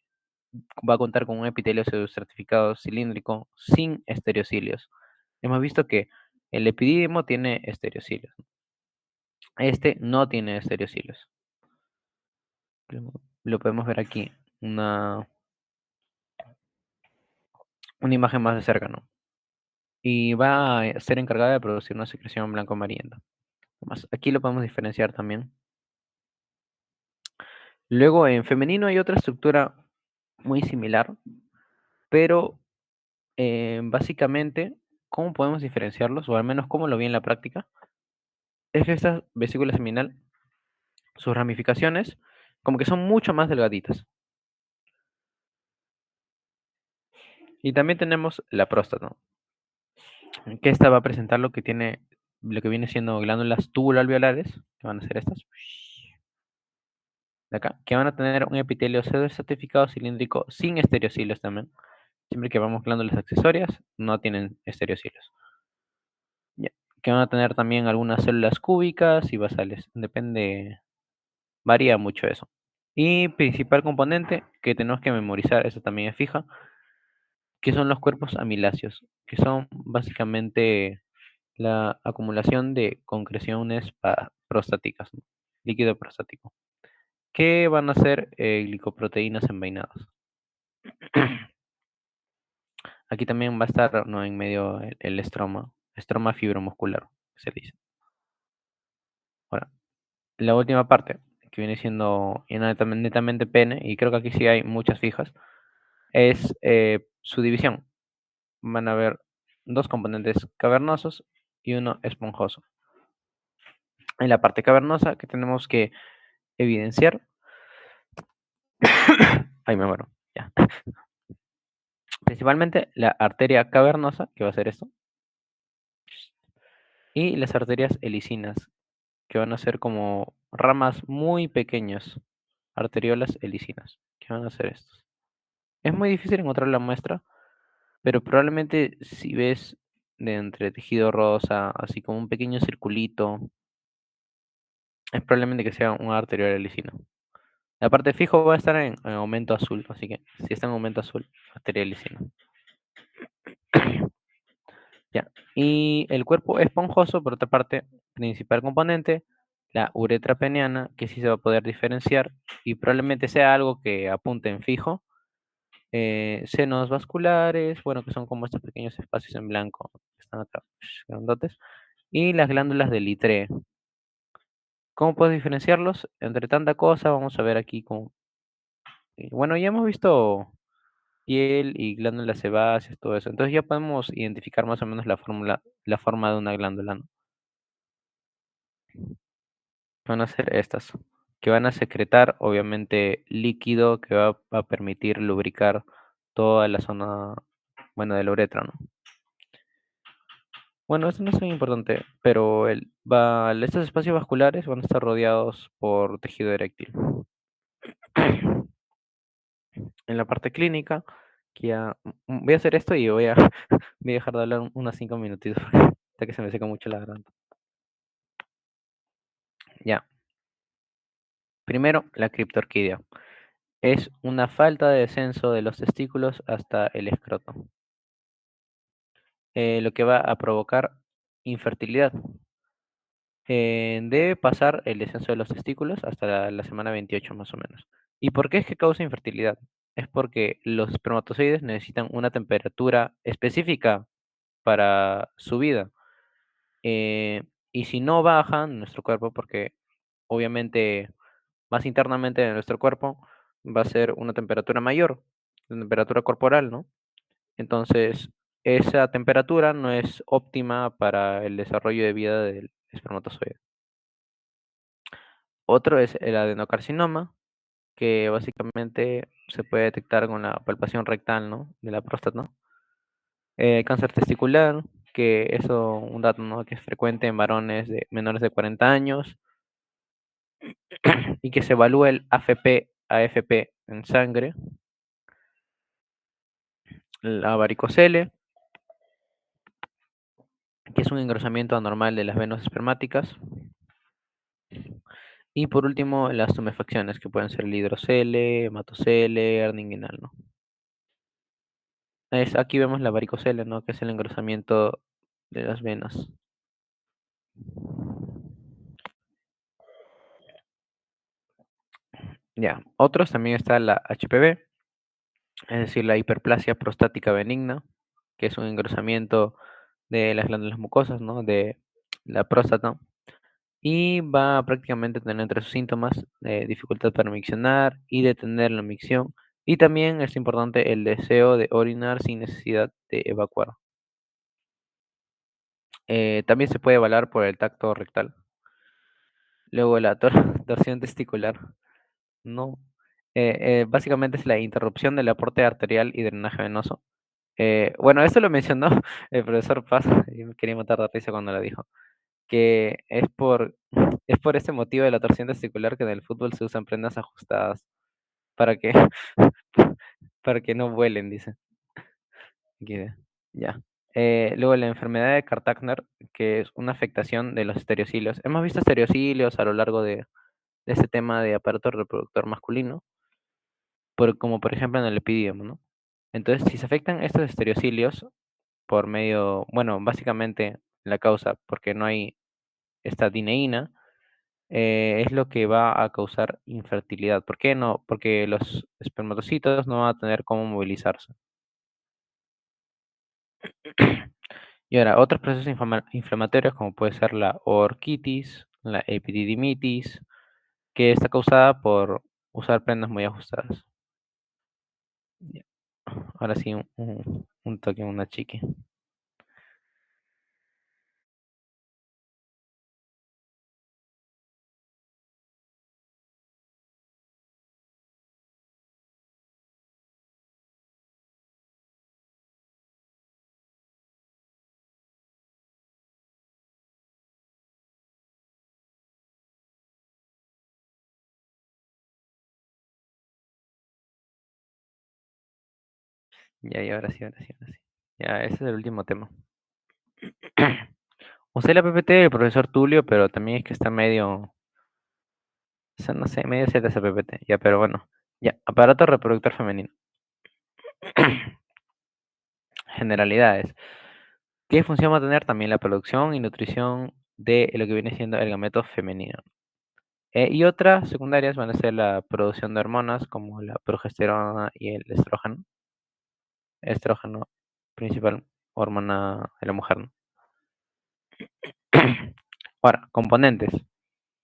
va a contar con un epitelio pseudoestratificado cilíndrico sin estereocilios. Hemos visto que el epidídimo tiene estereocilios. Este no tiene estereocilios. Lo podemos ver aquí, una imagen más de cerca, ¿no? Y va a ser encargada de producir una secreción blanco-amarillenta. Aquí lo podemos diferenciar también. Luego, en femenino hay otra estructura muy similar, pero básicamente, ¿cómo podemos diferenciarlos? O al menos cómo lo vi en la práctica. Es que esta vesícula seminal, sus ramificaciones, como que son mucho más delgaditas. Y también tenemos la próstata, que esta va a presentar lo que tiene, lo que viene siendo glándulas tubuloalveolares, que van a ser estas, de acá, que van a tener un epitelio pseudoestratificado cilíndrico sin estereocilios también. Siempre que vamos glándulas accesorias, no tienen estereocilios. Ya, que van a tener también algunas células cúbicas y basales. Depende, varía mucho eso. Y principal componente que tenemos que memorizar, eso también es fija, que son los cuerpos amiláceos, que son básicamente la acumulación de concreciones prostáticas, ¿no? Líquido prostático, que van a ser glicoproteínas envainadas. Aquí también va a estar, ¿no?, en medio el estroma fibromuscular, se dice. Ahora, la última parte, que viene siendo netamente pene, y creo que aquí sí hay muchas fijas, es su división. Van a haber dos componentes cavernosos y uno esponjoso. En la parte cavernosa que tenemos que evidenciar, ahí me muero, ya. Principalmente la arteria cavernosa, que va a ser esto, y las arterias helicinas, que van a ser como ramas muy pequeñas, arteriolas helicinas, que van a ser estos. Es muy difícil encontrar la muestra, pero probablemente si ves de entre tejido rosa, así como un pequeño circulito, es probablemente que sea un arteriol helicino. La parte fijo va a estar en aumento azul, así que si está en aumento azul, arterial helicina. Ya. Y el cuerpo esponjoso, por otra parte, principal componente, la uretra peniana, que sí se va a poder diferenciar y probablemente sea algo que apunte en fijo. Senos vasculares, bueno, que son como estos pequeños espacios en blanco que están acá, grandotes. Y las glándulas del Litre. ¿Cómo puedes diferenciarlos? Entre tanta cosa, vamos a ver aquí cómo. Bueno, ya hemos visto piel y glándulas sebáceas, todo eso. Entonces ya podemos identificar más o menos la forma de una glándula, ¿no? Van a ser estas, que van a secretar obviamente líquido que va a permitir lubricar toda la zona, bueno, de la uretra, ¿no? Bueno, esto no es muy importante, pero estos espacios vasculares van a estar rodeados por tejido eréctil. En la parte clínica, que ya voy a hacer esto y voy a dejar de hablar unos 5 minutitos hasta que se me seca mucho la garganta. Ya, primero, la criptorquidia. Es una falta de descenso de los testículos hasta el escroto, lo que va a provocar infertilidad. Debe pasar el descenso de los testículos hasta la semana 28 más o menos. ¿Y por qué es que causa infertilidad? Es porque los espermatozoides necesitan una temperatura específica para su vida. eh, y si no bajan en nuestro cuerpo, porque obviamente más internamente de nuestro cuerpo va a ser una temperatura mayor, la temperatura corporal, ¿no? Entonces, esa temperatura no es óptima para el desarrollo de vida del espermatozoide. Otro es el adenocarcinoma, que básicamente se puede detectar con la palpación rectal, ¿no?, de la próstata. Cáncer testicular, que eso, un dato, ¿no?, que es frecuente en varones de menores de 40 años y que se evalúa el AFP en sangre. La varicocele, que es un engrosamiento anormal de las venas espermáticas. Y por último, las tumefacciones, que pueden ser el hidrocele, hematocele, Erningenal, ¿no? Aquí vemos la varicocele, ¿no? Que es el engrosamiento de las venas. Ya, otros también está la HPV, es decir, la hiperplasia prostática benigna, que es un engrosamiento de las glándulas mucosas, ¿no? De la próstata. Y va a prácticamente tener entre sus síntomas dificultad para miccionar y detener la micción. Y también es importante el deseo de orinar sin necesidad de evacuar. También se puede evaluar por el tacto rectal. Luego la torsión testicular. No. Básicamente es la interrupción del aporte arterial y drenaje venoso. Bueno, esto lo mencionó el profesor Paz y me quería matar de risa cuando lo dijo. Que es por ese motivo de la torsión testicular que en el fútbol se usan prendas ajustadas para que, para que no vuelen, dice. XD. Ya. Luego la enfermedad de Kartagner, que es una afectación de los estereocilios. Hemos visto estereocilios a lo largo de este tema de aparato reproductor masculino, como por ejemplo en el epidídimo, ¿no? Entonces, si se afectan estos estereocilios por medio, bueno, básicamente la causa, porque no hay esta dineína, es lo que va a causar infertilidad. ¿Por qué no? Porque los espermatocitos no van a tener cómo movilizarse. Y ahora, otros procesos inflamatorios, como puede ser la orquitis, la epididimitis, que está causada por usar prendas muy ajustadas. Ya. Ahora sí, un toque, una chique. Ya, y ahora sí, ahora sí, ahora sí. Ya, ese es el último tema. Usé la PPT del profesor Tulio, pero también es que está medio, o sea, no sé, medio Z esa PPT. Ya, pero bueno. Ya, aparato reproductor femenino. Generalidades. ¿Qué función va a tener? También la producción y nutrición de lo que viene siendo el gameto femenino. Y otras secundarias van a ser la producción de hormonas como la progesterona y el estrógeno. Estrógeno, principal hormona de la mujer, ¿no? Ahora, componentes,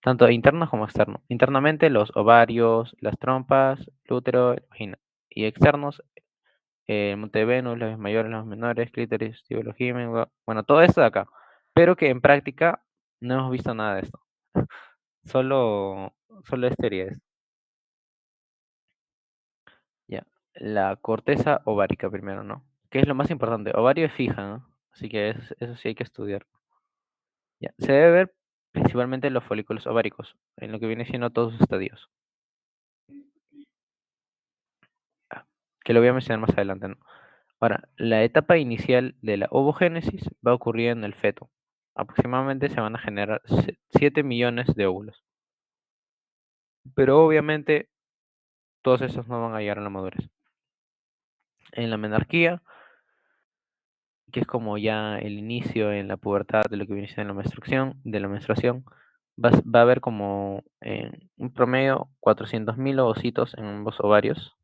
tanto internos como externos. Internamente, los ovarios, las trompas, el útero, la vagina. Y externos, el monte de Venus, las mayores, las menores, clítoris, tíbulo, himen, bueno, todo esto de acá. Pero que en práctica no hemos visto nada de esto. Solo, solo es teoría esto. Ya. La corteza ovárica primero, ¿no? ¿Qué es lo más importante? Ovario es fija, ¿no? Así que eso sí hay que estudiar. Ya. Se debe ver principalmente los folículos ováricos, en lo que viene siendo todos sus estadios. Ah, que lo voy a mencionar más adelante, ¿no? Ahora, la etapa inicial de la ovogénesis va a ocurrir en el feto. Aproximadamente se van a generar 7 millones de óvulos. Pero obviamente todos esos no van a llegar a la madurez. En la menarquía, que es como ya el inicio en la pubertad de lo que viene siendo la menstruación, va a haber como un promedio 400.000 ovocitos en ambos ovarios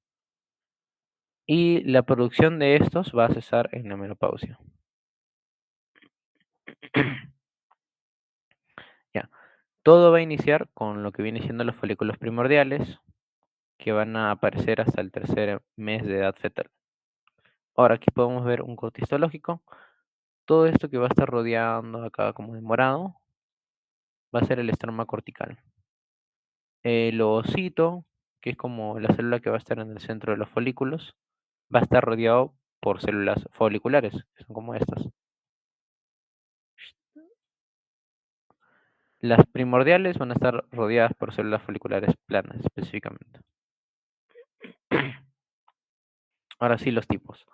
y la producción de estos va a cesar en la menopausia. Ya, todo va a iniciar con lo que viene siendo los folículos primordiales que van a aparecer hasta el tercer mes de edad fetal. Ahora aquí podemos ver un corte histológico. Todo esto que va a estar rodeando acá como de morado va a ser el estroma cortical. El ovocito, que es como la célula que va a estar en el centro de los folículos, va a estar rodeado por células foliculares, que son como estas. Las primordiales van a estar rodeadas por células foliculares planas específicamente. Ahora sí los tipos.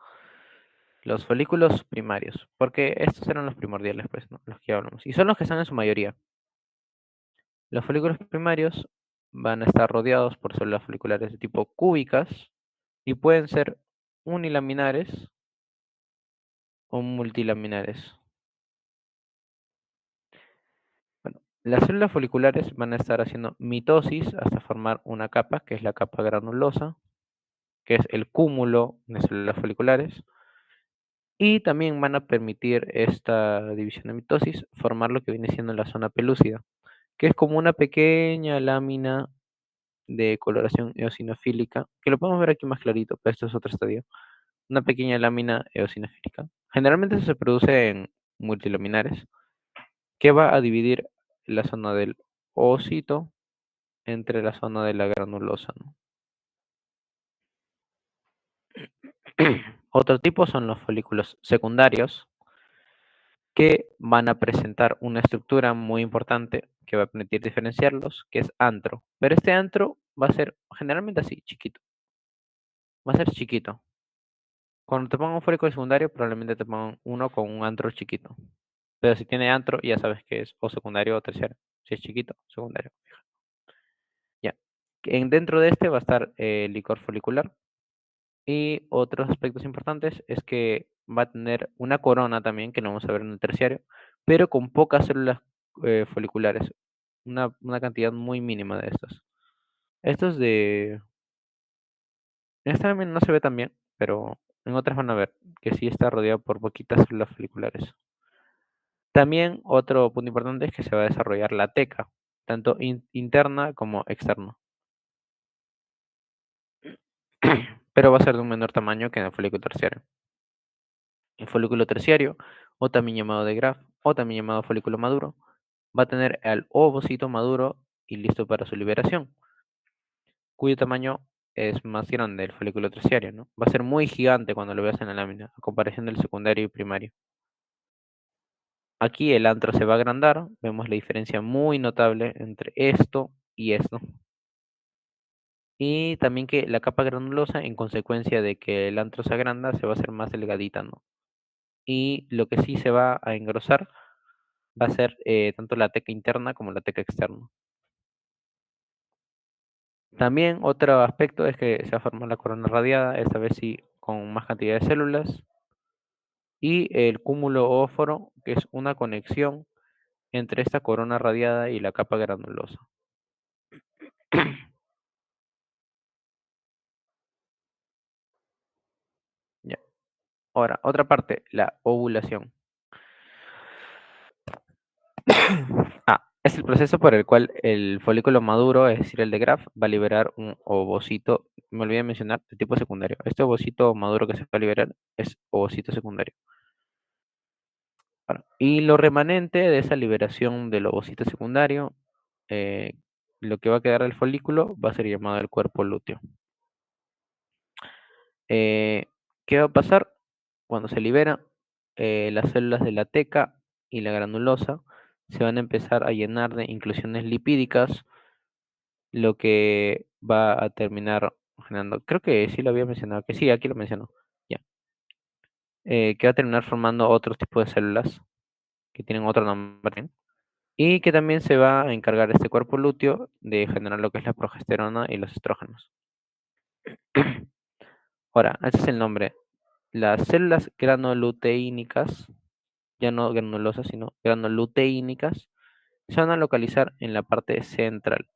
Los folículos primarios, porque estos eran los primordiales, pues, ¿no? Los que hablamos. Y son los que están en su mayoría. Los folículos primarios van a estar rodeados por células foliculares de tipo cúbicas y pueden ser unilaminares o multilaminares. Bueno, las células foliculares van a estar haciendo mitosis hasta formar una capa, que es la capa granulosa, que es el cúmulo de células foliculares, y también van a permitir esta división de mitosis formar lo que viene siendo la zona pelúcida, que es como una pequeña lámina de coloración eosinofílica, que lo podemos ver aquí más clarito, pero esto es otro estadio. Una pequeña lámina eosinofílica. Generalmente eso se produce en multilaminares, que va a dividir la zona del ovocito entre la zona de la granulosa, ¿no? Otro tipo son los folículos secundarios, que van a presentar una estructura muy importante que va a permitir diferenciarlos, que es antro. Pero este antro va a ser generalmente así, chiquito. Va a ser chiquito. Cuando te pongan un folículo secundario, probablemente te pongan uno con un antro chiquito. Pero si tiene antro, ya sabes que es o secundario o terciario. Si es chiquito, secundario. Ya. Dentro de este va a estar el licor folicular. Y otros aspectos importantes es que va a tener una corona también, que lo vamos a ver en el terciario, pero con pocas células foliculares. Una cantidad muy mínima de estas. Estos de... En esta también no se ve tan bien, pero en otras van a ver que sí está rodeado por poquitas células foliculares. También otro punto importante es que se va a desarrollar la teca, tanto interna como externa, pero va a ser de un menor tamaño que en el folículo terciario. El folículo terciario, o también llamado de Graf, o también llamado folículo maduro, va a tener al ovocito maduro y listo para su liberación, cuyo tamaño es más grande del folículo terciario, ¿no? Va a ser muy gigante cuando lo veas en la lámina, a comparación del secundario y primario. Aquí el antro se va a agrandar, vemos la diferencia muy notable entre esto y esto. Y también que la capa granulosa, en consecuencia de que el antro se agranda, se va a hacer más delgadita, ¿no? Y lo que sí se va a engrosar va a ser tanto la teca interna como la teca externa. También otro aspecto es que se va a formar la corona radiada, esta vez sí con más cantidad de células, y el cúmulo óforo, que es una conexión entre esta corona radiada y la capa granulosa. Ya. Ahora, otra parte, la ovulación. Es el proceso por el cual el folículo maduro, es decir, el de Graf, va a liberar un ovocito, me olvidé de mencionar, de tipo secundario. Este ovocito maduro que se va a liberar es ovocito secundario. Bueno, y lo remanente de esa liberación del ovocito secundario, eh, lo que va a quedar del folículo va a ser llamado el cuerpo lúteo. Eh, ¿Qué va a pasar? Cuando se libera, las células de la teca y la granulosa se van a empezar a llenar de inclusiones lipídicas, lo que va a terminar generando, creo que sí lo había mencionado, que sí, aquí lo menciono, ya, que va a terminar formando otros tipos de células que tienen otro nombre, y que también se va a encargar este cuerpo lúteo de generar lo que es la progesterona y los estrógenos. Ahora, ese es el nombre. Las células granuloteínicas, ya no granulosas, sino granuloteínicas, se van a localizar en la parte central,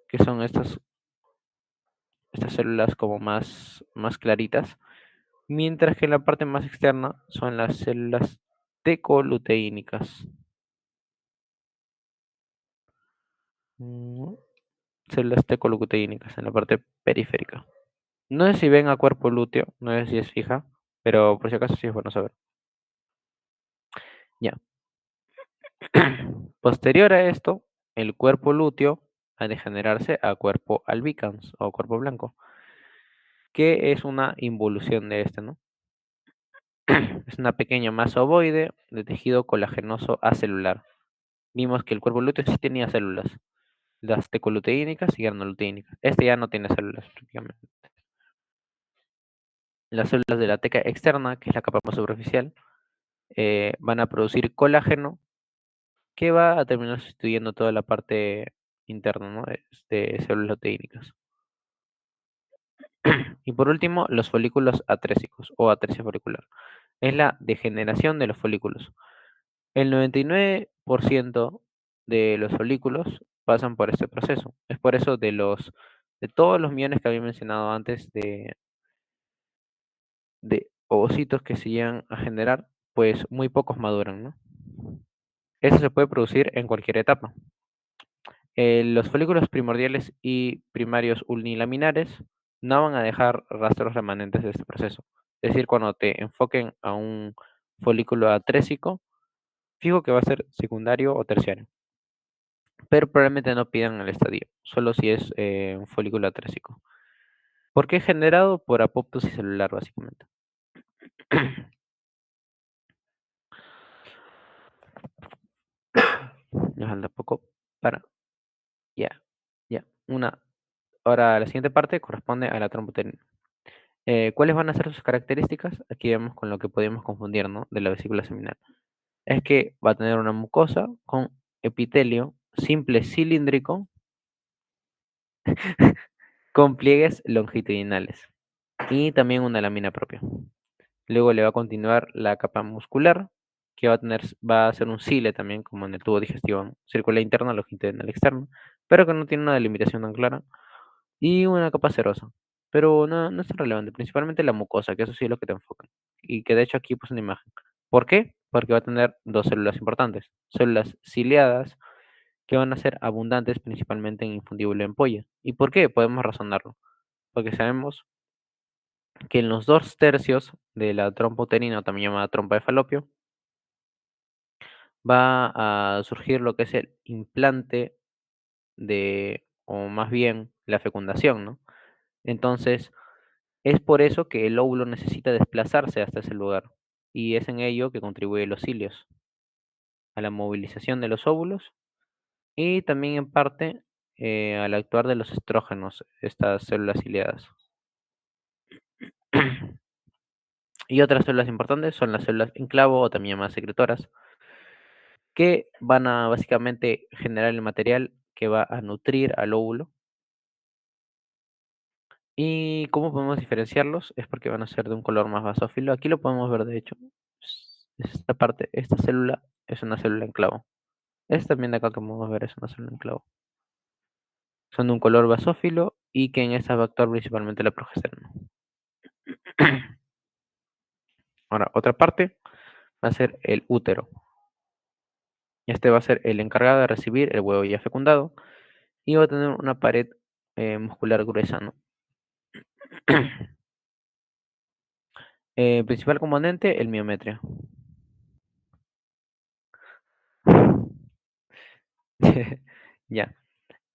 que son estas células como más claritas, mientras que en la parte más externa son las células tecoluteínicas. Mm, Células tecoluteínicas en la parte periférica. No sé si ven a cuerpo lúteo, no sé si es fija, pero por si acaso sí es bueno saber. Ya. Posterior a esto, el cuerpo lúteo va a degenerarse a cuerpo albicans o cuerpo blanco, que es una involución de este, ¿no? Es una pequeña masa ovoide de tejido colagenoso acelular. Vimos que el cuerpo lúteo sí tenía células, las tecoluteínicas y granuloteínicas. Este ya no tiene células prácticamente. Las células de la teca externa, que es la capa más superficial, van a producir colágeno que va a terminar sustituyendo toda la parte interna, ¿no? De células luteínicas. Y por último, los folículos atrésicos o atresia folicular. Es la degeneración de los folículos. El 99% de los folículos pasan por este proceso. Es por eso de todos los millones que había mencionado antes de ovocitos que se llegan a generar, pues muy pocos maduran, ¿no? Eso se puede producir en cualquier etapa. Los folículos primordiales y primarios unilaminares no van a dejar rastros remanentes de este proceso. Es decir, cuando te enfoquen a un folículo atrésico, fijo que va a ser secundario o terciario, pero probablemente no pidan el estadio, solo si es un folículo atrésico. ¿Por qué? Generado por apoptosis celular, básicamente. Ya falta poco para. Ya, ya. Ahora, la siguiente parte corresponde a la tromboterina. ¿Cuáles van a ser sus características? Aquí vemos con lo que podemos confundir, ¿no? De la vesícula seminal. Es que va a tener una mucosa con epitelio simple cilíndrico con pliegues longitudinales y también una lámina propia. Luego le va a continuar la capa muscular, que va a ser un cile también, como en el tubo digestivo, ¿no? Circular interno, longitudinal externo, pero que no tiene una delimitación tan clara. Y una capa serosa. Pero no es tan relevante, principalmente la mucosa, que eso sí es lo que te enfocan. Y que de hecho aquí puse una imagen. ¿Por qué? Porque va a tener dos células importantes. Células ciliadas que van a ser abundantes principalmente en infundible en polla. ¿Y por qué? Podemos razonarlo. Porque sabemos que en los 2/3 de la trompa uterina, o también llamada trompa de falopio, va a surgir lo que es el implante o más bien la fecundación, ¿no? Entonces, es por eso que el óvulo necesita desplazarse hasta ese lugar, y es en ello que contribuye los cilios, a la movilización de los óvulos y también en parte al actuar de los estrógenos, estas células ciliadas. Y otras células importantes son las células en clavo o también llamadas secretoras, que van a básicamente generar el material que va a nutrir al óvulo. ¿Y cómo podemos diferenciarlos? Es porque van a ser de un color más basófilo. Aquí lo podemos ver, de hecho. Esta parte, esta célula es una célula en clavo. Esta también de acá que podemos ver es una célula en clavo. Son de un color basófilo y que en esta va a actuar principalmente la progesterona. Ahora, otra parte va a ser el útero. Este va a ser el encargado de recibir el huevo ya fecundado y va a tener una pared muscular gruesa, ¿no? Principal componente, el miometrio. Ya.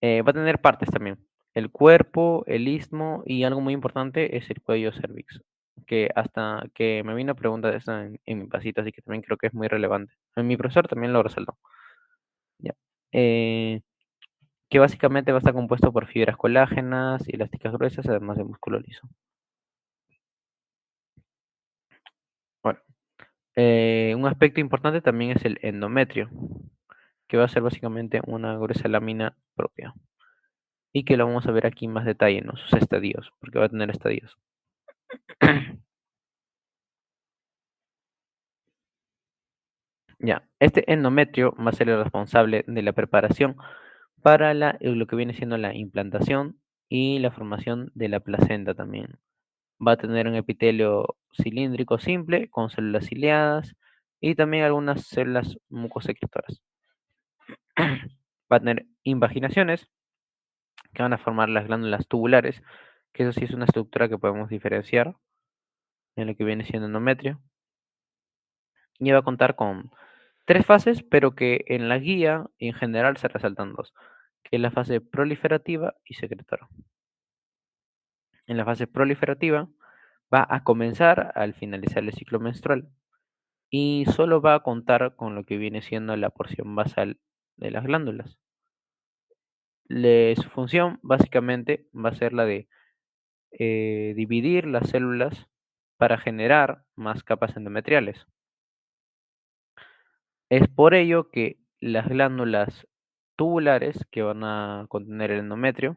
Va a tener partes también. El cuerpo, el istmo y algo muy importante es el cuello cervix. Que hasta que me vino a pregunta de eso en mi pasito, así que también creo que es muy relevante. Mi profesor también lo resaltó. Ya. Eh, que básicamente va a estar compuesto por fibras colágenas y elásticas gruesas, además de músculo liso. Bueno, un aspecto importante también es el endometrio, que va a ser básicamente una gruesa lámina propia. Y que lo vamos a ver aquí en más detalle, ¿no? Sus estadios, porque va a tener estadios. Ya, este endometrio va a ser el responsable de la preparación para lo que viene siendo la implantación y la formación de la placenta también. Va a tener un epitelio cilíndrico simple con células ciliadas y también algunas células mucosecretoras. Va a tener invaginaciones que van a formar las glándulas tubulares, que eso sí es una estructura que podemos diferenciar en lo que viene siendo endometrio. Y va a contar con tres fases, pero que en la guía en general se resaltan dos, que es la fase proliferativa y secretora. En la fase proliferativa va a comenzar al finalizar el ciclo menstrual y solo va a contar con lo que viene siendo la porción basal de las glándulas. Su función básicamente va a ser la de dividir las células para generar más capas endometriales. Es por ello que las glándulas tubulares que van a contener el endometrio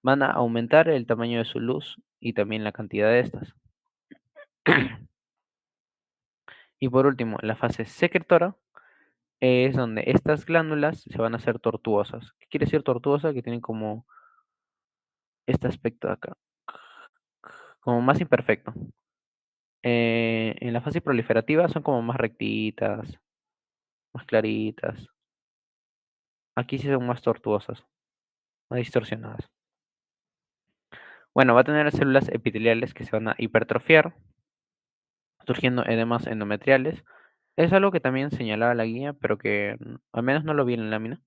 van a aumentar el tamaño de su luz y también la cantidad de estas. Y por último, la fase secretora es donde estas glándulas se van a hacer tortuosas. ¿Qué quiere decir tortuosa? Que tienen como este aspecto de acá, como más imperfecto. En la fase proliferativa son como más rectitas, más claritas. Aquí sí son más tortuosas, más distorsionadas. Bueno, va a tener células epiteliales que se van a hipertrofiar, surgiendo edemas endometriales. Es algo que también señalaba la guía, pero que al menos no lo vi en la lámina.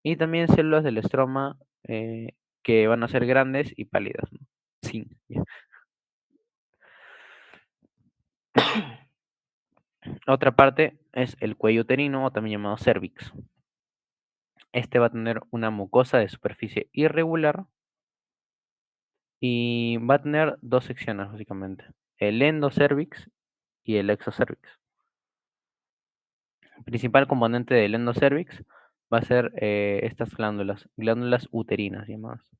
Y también células del estroma que van a ser grandes y pálidas, ¿no? Sí. Ya. Otra parte es el cuello uterino o también llamado cervix. Este va a tener una mucosa de superficie irregular y va a tener dos secciones básicamente, el endocervix y el exocervix. El principal componente del endocervix va a ser estas glándulas uterinas llamadas.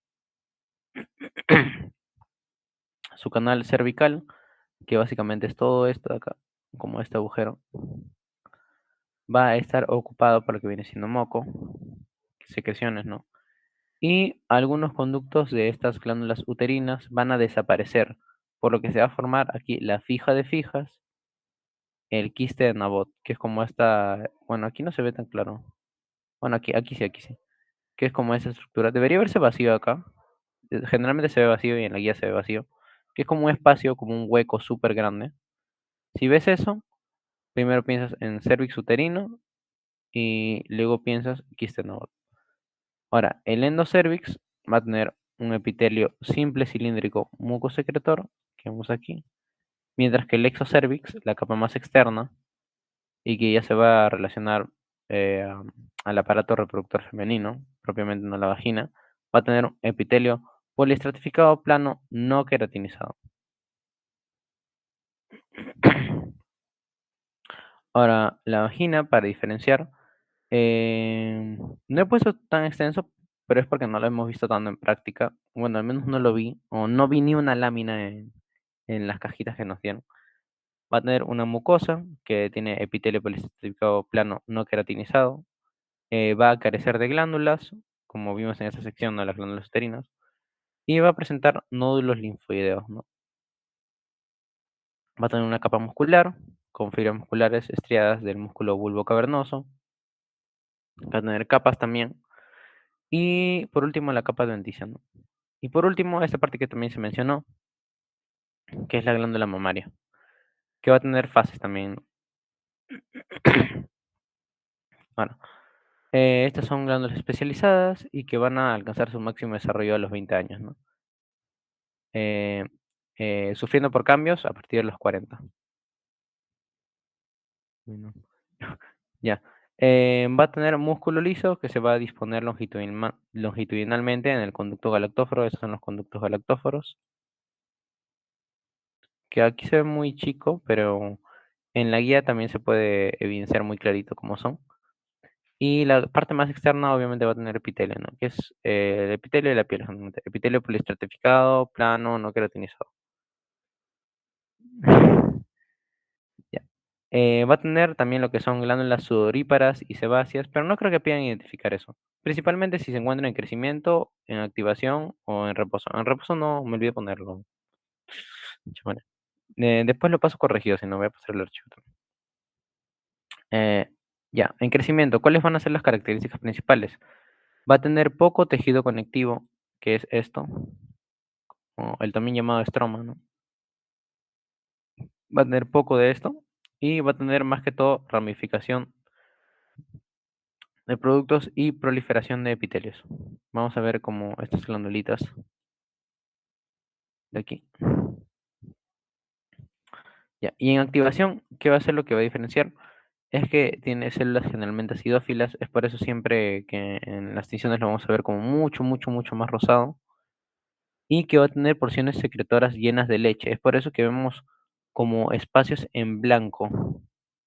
Su canal cervical, que básicamente es todo esto de acá, como este agujero, va a estar ocupado por lo que viene siendo moco, secreciones, ¿no? Y algunos conductos de estas glándulas uterinas van a desaparecer, por lo que se va a formar aquí la fija de fijas, el quiste de Nabot, que es como esta, bueno, aquí no se ve tan claro. Bueno, aquí sí, que es como esa estructura. Debería verse vacío acá. Generalmente se ve vacío y en la guía se ve vacío, que es como un espacio, como un hueco súper grande. Si ves eso, primero piensas en cervix uterino y luego piensas quiste de Nabot. Ahora, el endocervix va a tener un epitelio simple cilíndrico mucosecretor, que vemos aquí, mientras que el exocervix, la capa más externa, y que ya se va a relacionar eh, a- al aparato reproductor femenino, propiamente no la vagina, va a tener un epitelio poliestratificado plano no queratinizado. Ahora, la vagina, para diferenciar, no he puesto tan extenso, pero es porque no lo hemos visto tanto en práctica. Bueno, al menos no lo vi, o no vi ni una lámina en las cajitas que nos dieron. Va a tener una mucosa que tiene epitelio poliesterificado plano no queratinizado. Va a carecer de glándulas, como vimos en esta sección de las glándulas uterinas. Y va a presentar nódulos linfoideos, ¿no? Va a tener una capa muscular con fibras musculares estriadas del músculo bulbo cavernoso. Va a tener capas también. Y por último, la capa adventicia, ¿no? Y por último, esta parte que también se mencionó, que es la glándula mamaria, que va a tener fases también. Bueno, estas son glándulas especializadas y que van a alcanzar su máximo desarrollo a los 20 años, ¿no? Eh, Sufriendo por cambios a partir de los 40. Bueno, ya. Va a tener músculo liso que se va a disponer longitudinalmente en el conducto galactóforo. Esos son los conductos galactóforos, que aquí se ve muy chico, pero en la guía también se puede evidenciar muy clarito cómo son. Y la parte más externa obviamente va a tener epitelio, ¿no? Que es el epitelio de la piel, generalmente. Epitelio poliestratificado, plano, no queratinizado. Ya. Va a tener también lo que son glándulas sudoríparas y sebáceas, pero no creo que puedan identificar eso. Principalmente si se encuentran en crecimiento, en activación o en reposo. En reposo no me olvidé ponerlo. Chimone. Después lo paso corregido, si no voy a pasar el archivo también. Eh, ya, en crecimiento, ¿cuáles van a ser las características principales? Va a tener poco tejido conectivo, que es esto, o el también llamado estroma, ¿no? Va a tener poco de esto y va a tener más que todo ramificación de productos y proliferación de epitelios. Vamos a ver como estas glandulitas de aquí. Ya. Y en activación, ¿qué va a ser lo que va a diferenciar? Es que tiene células generalmente acidófilas, es por eso siempre que en las tinciones lo vamos a ver como mucho, mucho, mucho más rosado y que va a tener porciones secretoras llenas de leche. Es por eso que vemos como espacios en blanco,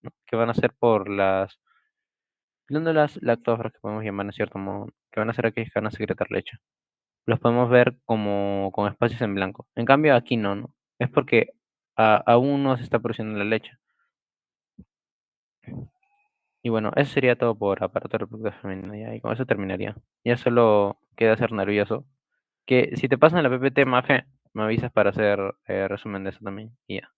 ¿no? Que van a ser por las Glándulas lactóferas que podemos llamar en cierto modo, que van a ser aquellas que van a secretar leche. Los podemos ver como con espacios en blanco. En cambio aquí no, ¿no? Es porque aún no se está produciendo la leche. Y bueno, eso sería todo por aparato reproductor femenino ya, y con eso terminaría. Ya solo queda ser nervioso. Que si te pasan la PPT, Mafe, me avisas para hacer resumen de eso también. Y ya.